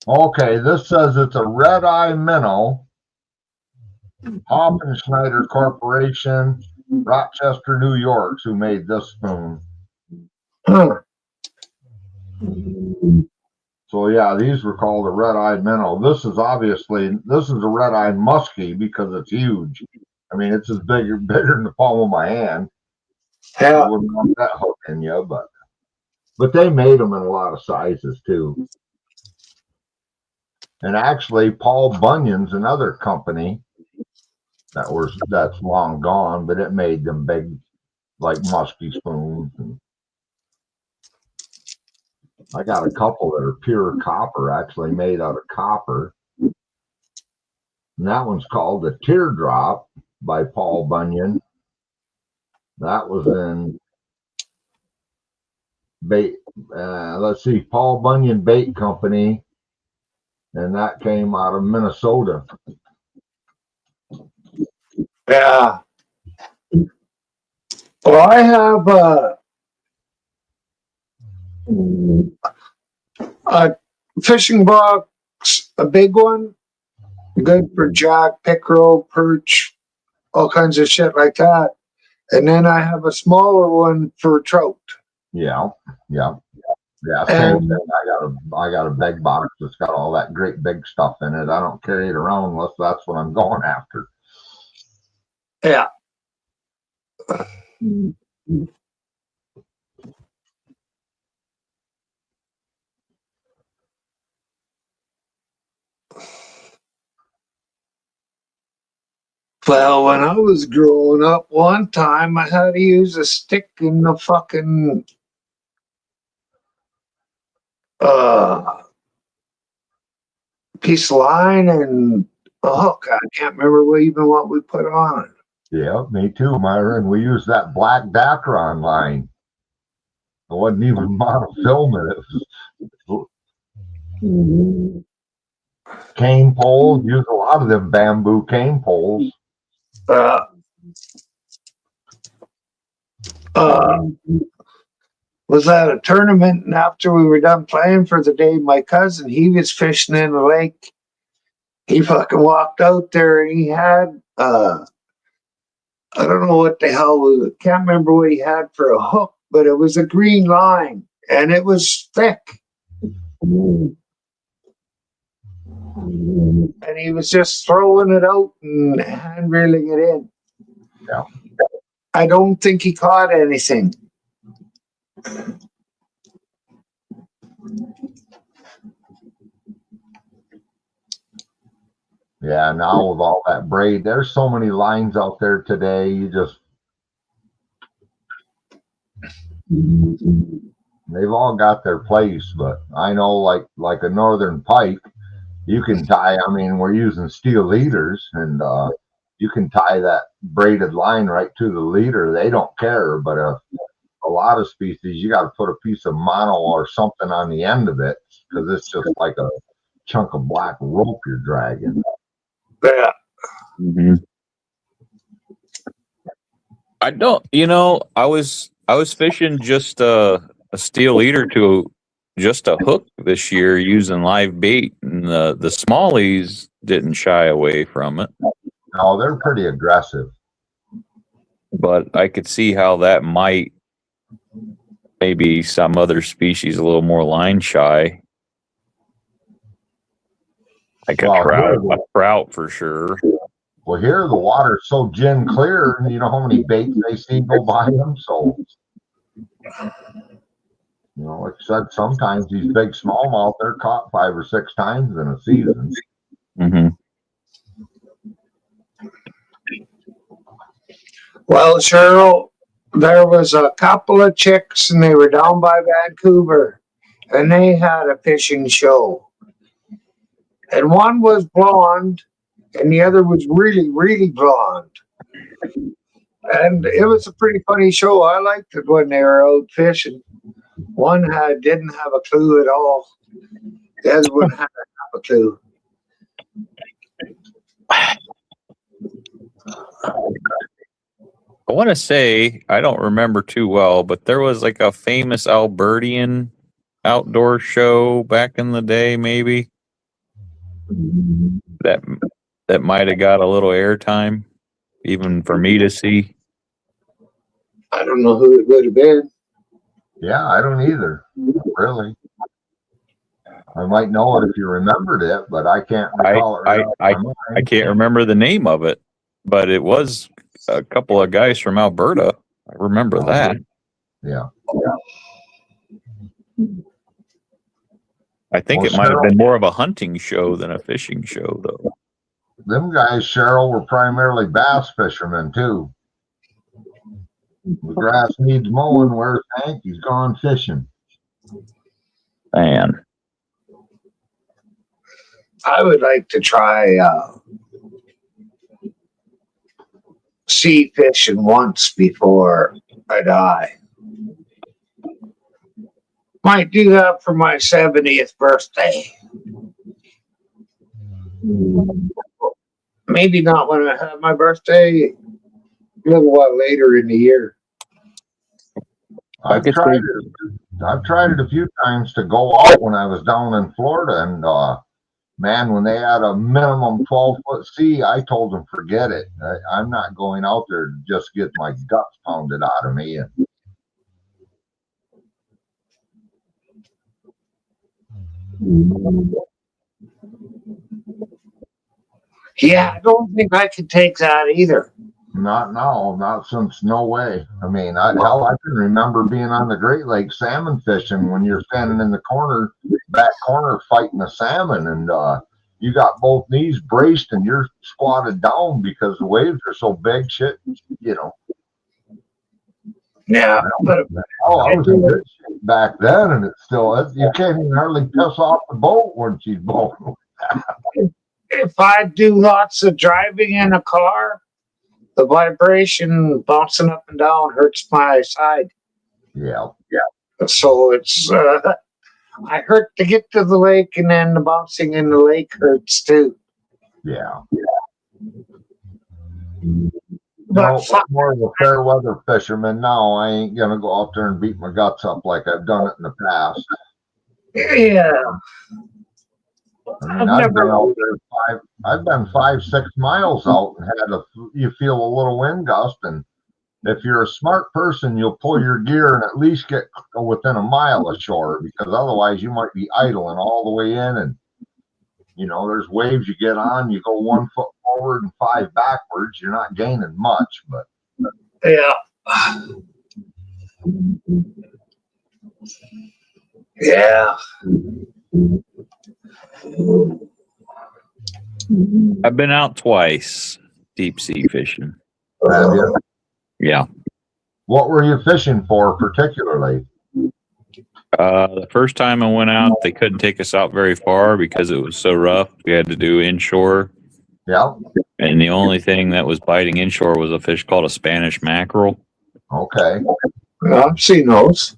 Okay, this says it's a red-eye minnow. Hoppenschneider Corporation, Rochester, New York, who made this spoon. Huh. So So yeah, these were called a red-eyed minnow. This is a red-eyed muskie because it's huge. I mean, it's bigger than the palm of my hand. I Yeah. wouldn't want that hook in you, but they made them in a lot of sizes too. And actually, Paul Bunyan's another company that's long gone, but it made them big, like musky spoons. And I got a couple that are pure copper, actually made out of copper. And that one's called the Teardrop by Paul Bunyan. That was in bait. Let's see, Paul Bunyan Bait Company, and that came out of Minnesota. Yeah. Well, I have a fishing box, a big one, good for jack, pickerel, perch, all kinds of shit like that. And then I have a smaller one for trout. Yeah. Same And thing. I got a big box that's got all that great big stuff in it. I don't carry it around unless that's what I'm going after. yeah. Well, when I was growing up, one time I had to use a stick in the fucking piece of line and a hook. I can't remember even what we put on it. Yeah, me too, Myron. We used that black Dacron line. It wasn't even monofilament. It was cane poles. Used a lot of them bamboo cane poles. Uh, was at a tournament, and after we were done playing for the day, my cousin, he was fishing in the lake. He fucking walked out there and he had I don't know what the hell was it. Can't remember what he had for a hook, but it was a green line and it was thick. And he was just throwing it out and hand reeling it in. Yeah. I don't think he caught anything. Yeah, now with all that braid, there's so many lines out there today. They've all got their place, but I know like a northern pike, you can tie. I mean, we're using steel leaders, and you can tie that braided line right to the leader. They don't care, but a lot of species, you got to put a piece of mono or something on the end of it because it's just like a chunk of black rope you're dragging. Yeah. Mm-hmm. I don't. I was fishing just a steel leader to just a hook this year using live bait, and the smallies didn't shy away from it. No, they're pretty aggressive. But I could see how that might maybe some other species a little more line shy. Like a trout for sure. Well, here the water's so gin clear, you know how many baits they see go by them. So, like I said, sometimes these big smallmouth, they're caught 5 or 6 times in a season. Mm-hmm. Well, Cheryl, there was a couple of chicks and they were down by Vancouver and they had a fishing show. And one was blonde and the other was really, really blonde. And it was a pretty funny show. I liked it when they were out fishing. One didn't have a clue at all. The other one had a clue. I want to say, I don't remember too well, but there was like a famous Albertian outdoor show back in the day, maybe that might have got a little airtime, even for me to see. I don't know who it would have been. Yeah, I don't either. Really. I might know it if you remembered it, but I can't recall it. I can't remember the name of it, but it was a couple of guys from Alberta. I remember that. Yeah. I think it might have been more of a hunting show than a fishing show, though. Them guys, Cheryl, were primarily bass fishermen too. The grass needs mowing. Where's Hank? He's gone fishing. Man, I would like to try sea fishing once before I die. Might do that for my 70th birthday. Maybe not when I have my birthday, a little while later in the year. I've tried it a few times to go out when I was down in Florida, and man, when they had a minimum 12-foot sea, I told them forget it. I'm not going out there to just get my guts pounded out of me. Yeah, I don't think I could take that either. Not now, not since no way. I mean, I can remember being on the Great Lakes salmon fishing when you're standing in the back corner fighting a salmon, and you got both knees braced and you're squatted down because the waves are so big, shit, you know. Yeah, but I was in good shape back then, and it's still, you can't even hardly piss off the boat when she's blowing. if I do lots of driving in a car, the vibration bouncing up and down hurts my side. Yeah. So it's I hurt to get to the lake, and then the bouncing in the lake hurts too. Yeah. But No, I'm more of a fair weather fisherman now. I ain't gonna go out there and beat my guts up like I've done it in the past. yeah, I mean, I've been out there I've been 5-6 miles out and you feel a little wind gust, and if you're a smart person, you'll pull your gear and at least get within a mile of shore, because otherwise you might be idling all the way in, and you know, there's waves you get on, you go 1 foot forward and 5 backwards. You're not gaining much, but yeah. Yeah. I've been out twice deep sea fishing. have you? Yeah. What were you fishing for particularly? The first time I went out, they couldn't take us out very far because it was so rough. We had to do inshore. Yeah. And the only thing that was biting inshore was a fish called a Spanish mackerel. Okay. I've seen those.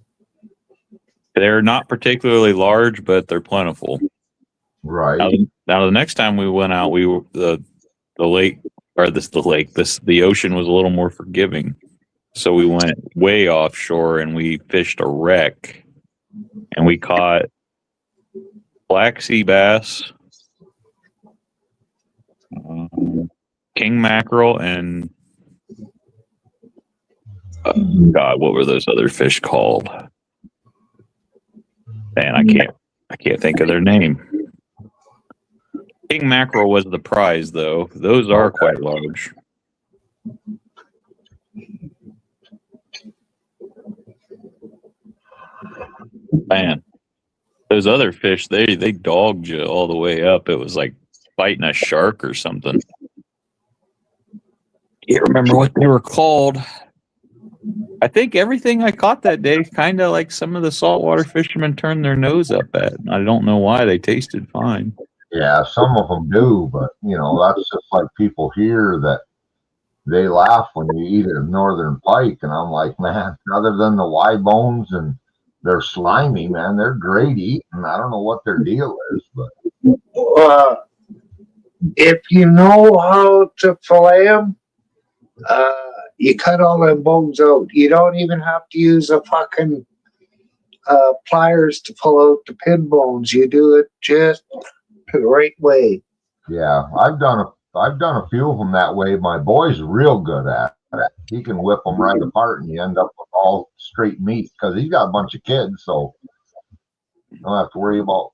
They're not particularly large, but they're plentiful. Right. Now the next time we went out, we were the ocean was a little more forgiving. So we went way offshore and we fished a wreck, and we caught black sea bass, king mackerel, and God, what were those other fish called? Man, I can't think of their name. King mackerel was the prize, though. Those are quite large. Man, those other fish, they dogged you all the way up. It was like fighting a shark or something. Can't remember what they were called. I think everything I caught that day, kind of like some of the saltwater fishermen turned their nose up at. I don't know why. They tasted fine. Yeah, some of them do, but you know, that's just like people here that they laugh when you eat a northern pike, and I'm like, man, other than the Y bones and they're slimy, man, they're great eating. I don't know what their deal is, but If you know how to fillet them, you cut all them bones out. You don't even have to use a fucking pliers to pull out the pin bones. You do it just the right way. yeah, I've done a few of them that way. My boy's real good at it. He can whip them right apart, and you end up with all straight meat because he's got a bunch of kids. So Don't have to worry about,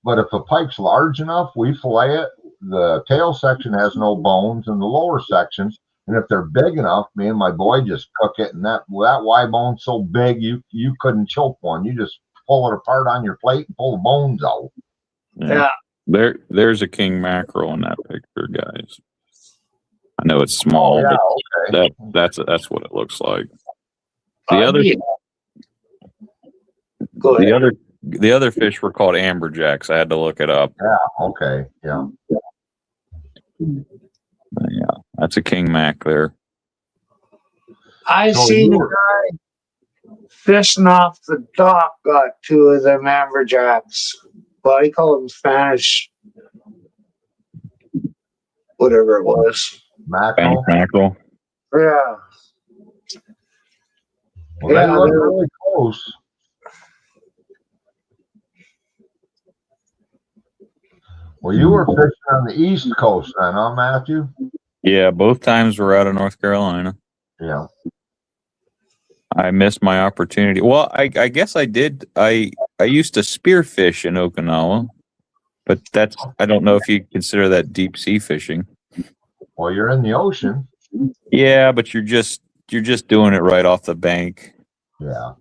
but if the pike's large enough, we fillet it. The tail section has no bones in the lower sections. And if they're big enough, me and my boy just cook it. And that Y bone's so big, you couldn't choke one. You just pull it apart on your plate and pull the bones out. Yeah. There's a king mackerel in that picture, guys. I know it's small, but Okay. that's what it looks like. Go ahead. The other fish were called amberjacks. I had to look it up. Yeah. Okay. Yeah. Yeah, that's a king mac there. I So seen you a were- guy fishing off the dock, got two of them amberjacks. Well, I call them Spanish, whatever it was. Mackerel. Mackerel. Yeah. Well, Yeah, they look they're- really close. Well, you were fishing on the East Coast then, huh, Matthew? Yeah, both times we're out of North Carolina. Yeah. I missed my opportunity. Well, I guess I did. I used to spearfish in Okinawa, but I don't know if you consider that deep sea fishing. Well, you're in the ocean. Yeah, but you're just doing it right off the bank. Yeah.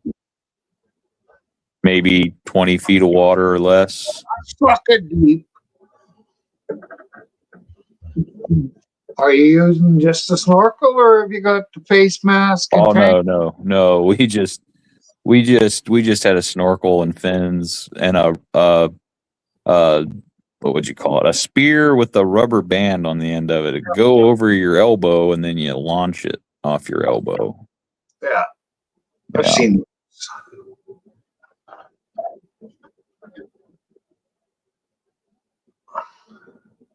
Maybe 20 feet of water or less. fucking deep. Are you using just a snorkel, or have you got the face mask? And Oh tank? no. We just had a snorkel and fins and what would you call it? A spear with a rubber band on the end of it. It'd go over your elbow and then you launch it off your elbow. Yeah, I've Yeah. seen.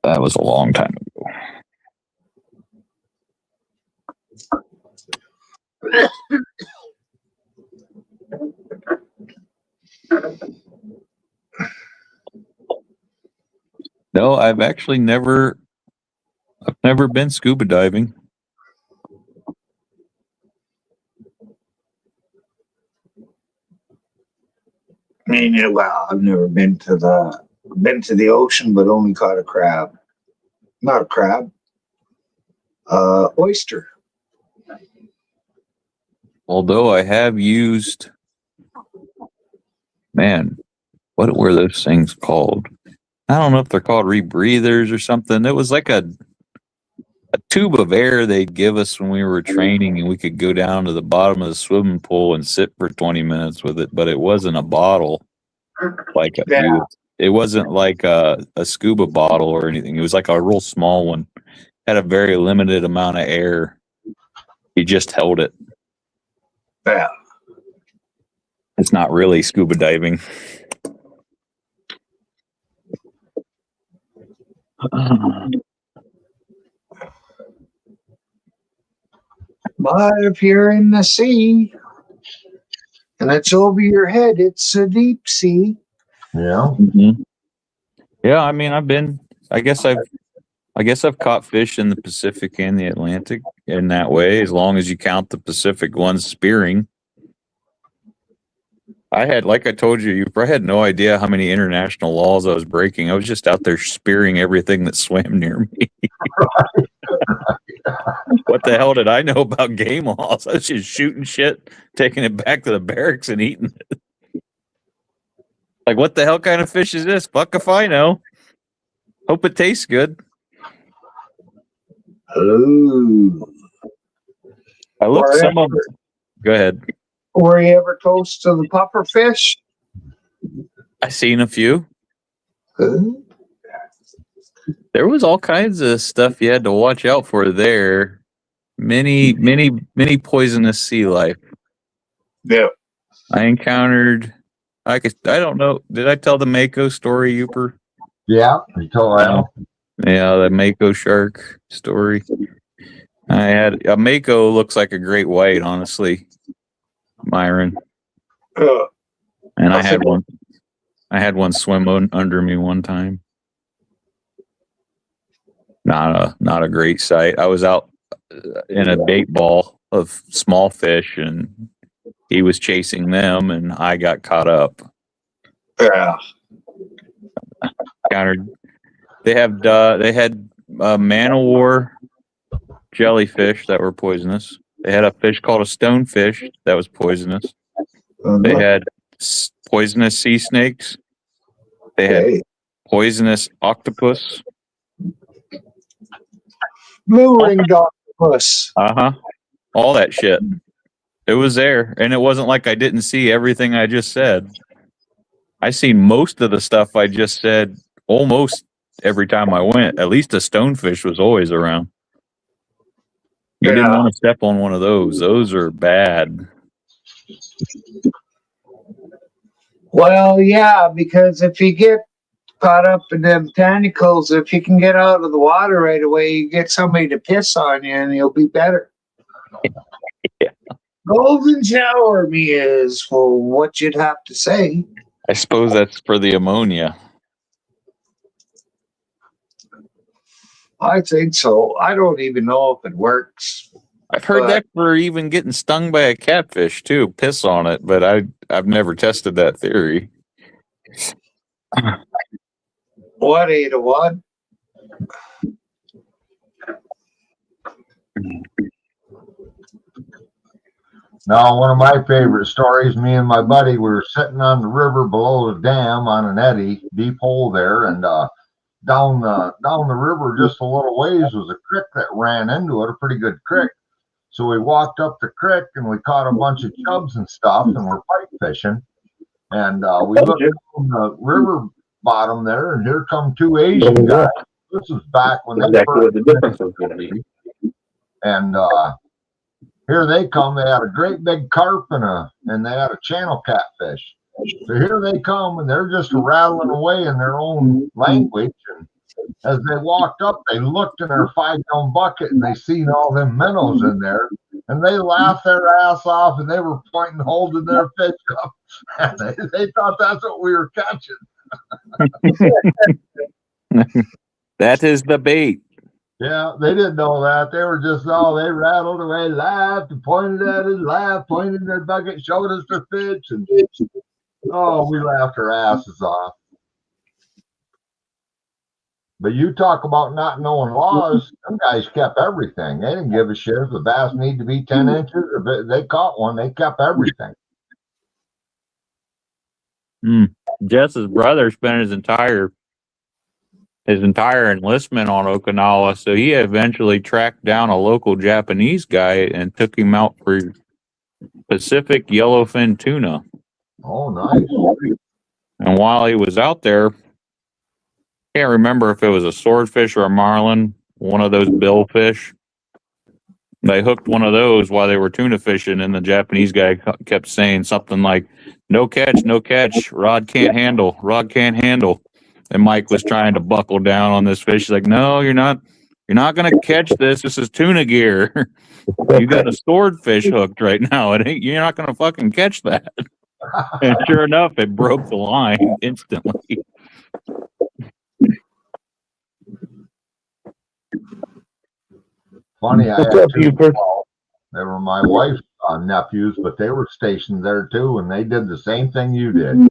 That was a long time ago. No, I've actually never been scuba diving. I mean, yeah, well, I've never been to the ocean, but only caught a crab. Not a crab. Oyster. Although I have used, man, what were those things called? I don't know if they're called rebreathers or something. It was like a tube of air they'd give us when we were training, and we could go down to the bottom of the swimming pool and sit for 20 minutes with it, but it wasn't a bottle. It wasn't like a scuba bottle or anything. It was like a real small one. Had a very limited amount of air. You just held it. Yeah. It's not really scuba diving. But if you're in the sea and it's over your head, it's a deep sea. Yeah. Mm-hmm. Yeah, I mean, I guess I've caught fish in the Pacific and the Atlantic in that way, as long as you count the Pacific ones spearing. Like I told you, I had no idea how many international laws I was breaking. I was just out there spearing everything that swam near me. What the hell did I know about game laws? I was just shooting shit, taking it back to the barracks and eating it. Like, what the hell kind of fish is this? Fuck if I know. Hope it tastes good. Oh. I looked some of them. Go ahead. Were you ever close to the puffer fish? I seen a few. Huh? There was all kinds of stuff you had to watch out for there. Many poisonous sea life. Yeah. I encountered. I don't know. Did I tell the Mako story, Uper? Yeah. You told Yeah, the Mako shark story. I had a Mako looks like a great white, honestly, Myron. And I had one. I had one swim under me one time. Not a great sight. I was out in a bait ball of small fish, and he was chasing them, and I got caught up. Yeah. Countered. They had man o' war jellyfish that were poisonous. They had a fish called a stonefish that was poisonous. They had poisonous sea snakes. They had Okay. poisonous octopus. Blue ringed octopus. All that shit. It was there, and it wasn't like I didn't see everything I just said. I seen most of the stuff I just said almost every time I went. At least a stonefish was always around. You didn't want to step on one of those. Those are bad. Well, yeah, because if you get caught up in them tentacles, if you can get out of the water right away, you get somebody to piss on you and you'll be better. Yeah. Golden shower me is for what you'd have to say. I suppose that's for the ammonia. I think so. I don't even know if it works. I've heard that for even getting stung by a catfish too. Piss on it, but I've never tested that theory. What, 801? Now, one of my favorite stories, me and my buddy, we were sitting on the river below the dam on an eddy, deep hole there, and down the river just a little ways was a creek that ran into it, a pretty good creek. So we walked up the creek and we caught a bunch of chubs and stuff, and we're pike fishing. And we looked on the river bottom there, and here come two Asian guys. This was back when they first. The difference was going to be. And here they come. They had a great big carp and they had a channel catfish. So here they come, and they're just rattling away in their own language. And as they walked up, they looked in their 5-gallon bucket, and they seen all them minnows in there. And they laughed their ass off, and they were pointing, holding their fish up. And they thought that's what we were catching. That is the bait. Yeah, they didn't know that. They were just, they rattled away, laughed, and pointed at us, laughed, pointed in their bucket, showed us their fish, and we laughed our asses off. But you talk about not knowing laws, them guys kept everything. They didn't give a shit if the bass need to be 10 inches, or if they caught one, they kept everything. Jess's brother spent his entire enlistment on Okinawa, so he eventually tracked down a local Japanese guy and took him out for Pacific yellowfin tuna. Oh, nice. And while he was out there, can't remember if it was a swordfish or a marlin, one of those billfish. They hooked one of those while they were tuna fishing, and the Japanese guy kept saying something like, no catch, rod can't handle. And Mike was trying to buckle down on this fish. He's like, no, you're not going to catch this. This is tuna gear. You got a swordfish hooked right now. You're not going to fucking catch that. And sure enough, it broke the line instantly. Funny, I had two, they were my wife's nephews, but they were stationed there too, and they did the same thing you did.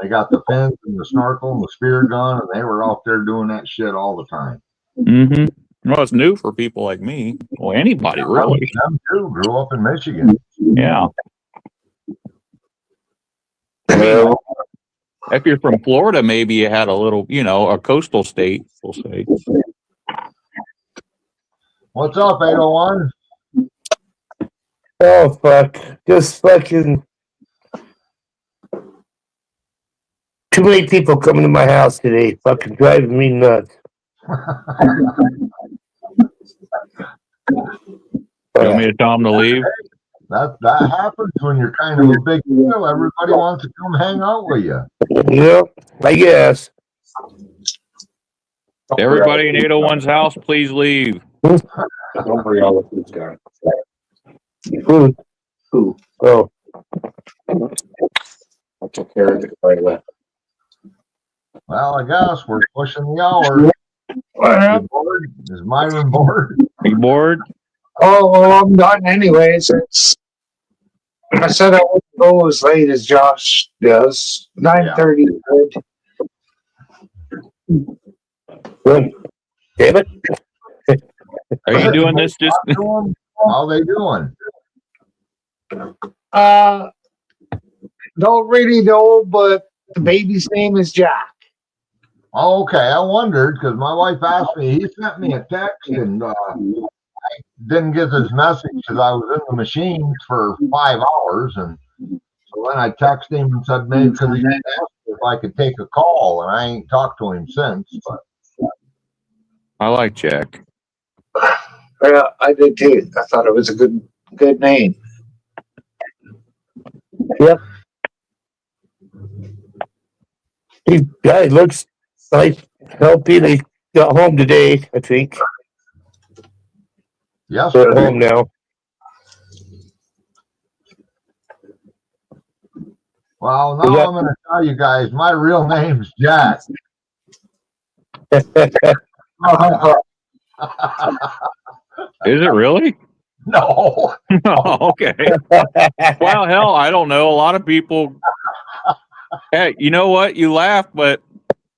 They got the fins and the snorkel and the spear gun, and they were out there doing that shit all the time. Mm-hmm. Well, it's new for people like me. Well, anybody really. Them too grew up in Michigan. Yeah. I mean, if you're from Florida, maybe you had a little, a coastal state, we'll say. What's up, 801? Oh, fuck. Just fucking. Too many people coming to my house today. Fucking driving me nuts. You want me to tell them to leave? That happens when you're kind of a big deal. Everybody wants to come hang out with you. Yep, I guess. Everybody in 801's house, please leave. Don't worry, all the food's gone. Food. Oh. I took care of it right away. Well, I guess we're pushing the hour. Is Myron bored? Are you bored? Oh, well, I'm done anyways. I said I wouldn't go as late as Josh does. 9:30 good. Well, damn it. Are you doing this just? How they doing? Don't really know, but the baby's name is Jack. Okay, I wondered because my wife asked me. He sent me a text and didn't get his message because I was in the machine for 5 hours, and so then I texted him and said maybe because he asked if I could take a call, and I ain't talked to him since. But I like Jack. Yeah, I did too. I thought it was a good name. Yep. He looks nice, healthy. They got home today, I think. yes, They're at home now. well, now I'm going to tell you guys my real name's Jack. Is it really? No. Okay. Well, hell, I don't know. A lot of people. Hey, you know what? You laugh, but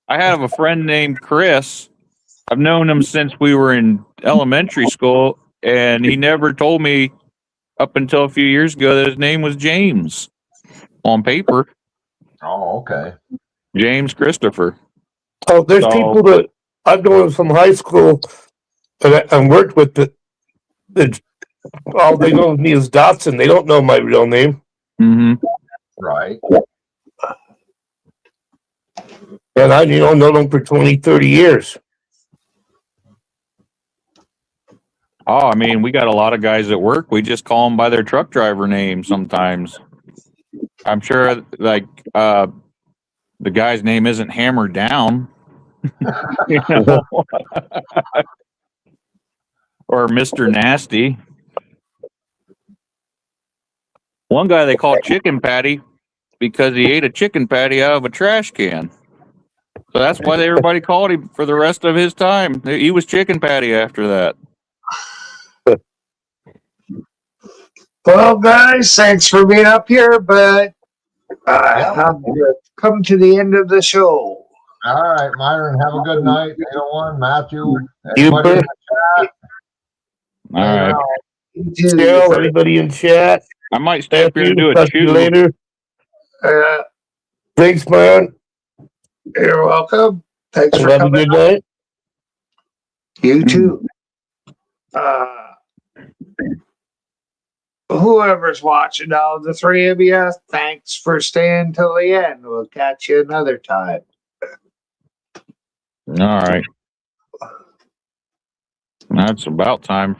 I have a friend named Chris. I've known him since we were in elementary school, and he never told me up until a few years ago that his name was James on paper. Oh, okay. James Christopher. Oh, there's people that I've known from high school and worked with that all they know me is Dotson. They don't know my real name. Mm-hmm. Right. And I known them for 20, 30 years. Oh, I mean, we got a lot of guys at work. We just call them by their truck driver name sometimes. I'm sure, like, the guy's name isn't Hammered Down. You know? Or Mr. Nasty. One guy they called Chicken Patty because he ate a chicken patty out of a trash can. So that's why everybody called him for the rest of his time. He was Chicken Patty after that. Well, guys, thanks for being up here, but I've come to the end of the show. All right, Myron, have a good night. 801, Matthew. You Everybody in bet. the chat. All right. You too. Cheryl, everybody in chat. I might stay up here to do a Talk to you chew. later. Thanks, man. You're welcome. Thanks for Have a coming. good night. You too. Whoever's watching now, the three of you, thanks for staying till the end. We'll catch you another time. All right. That's about time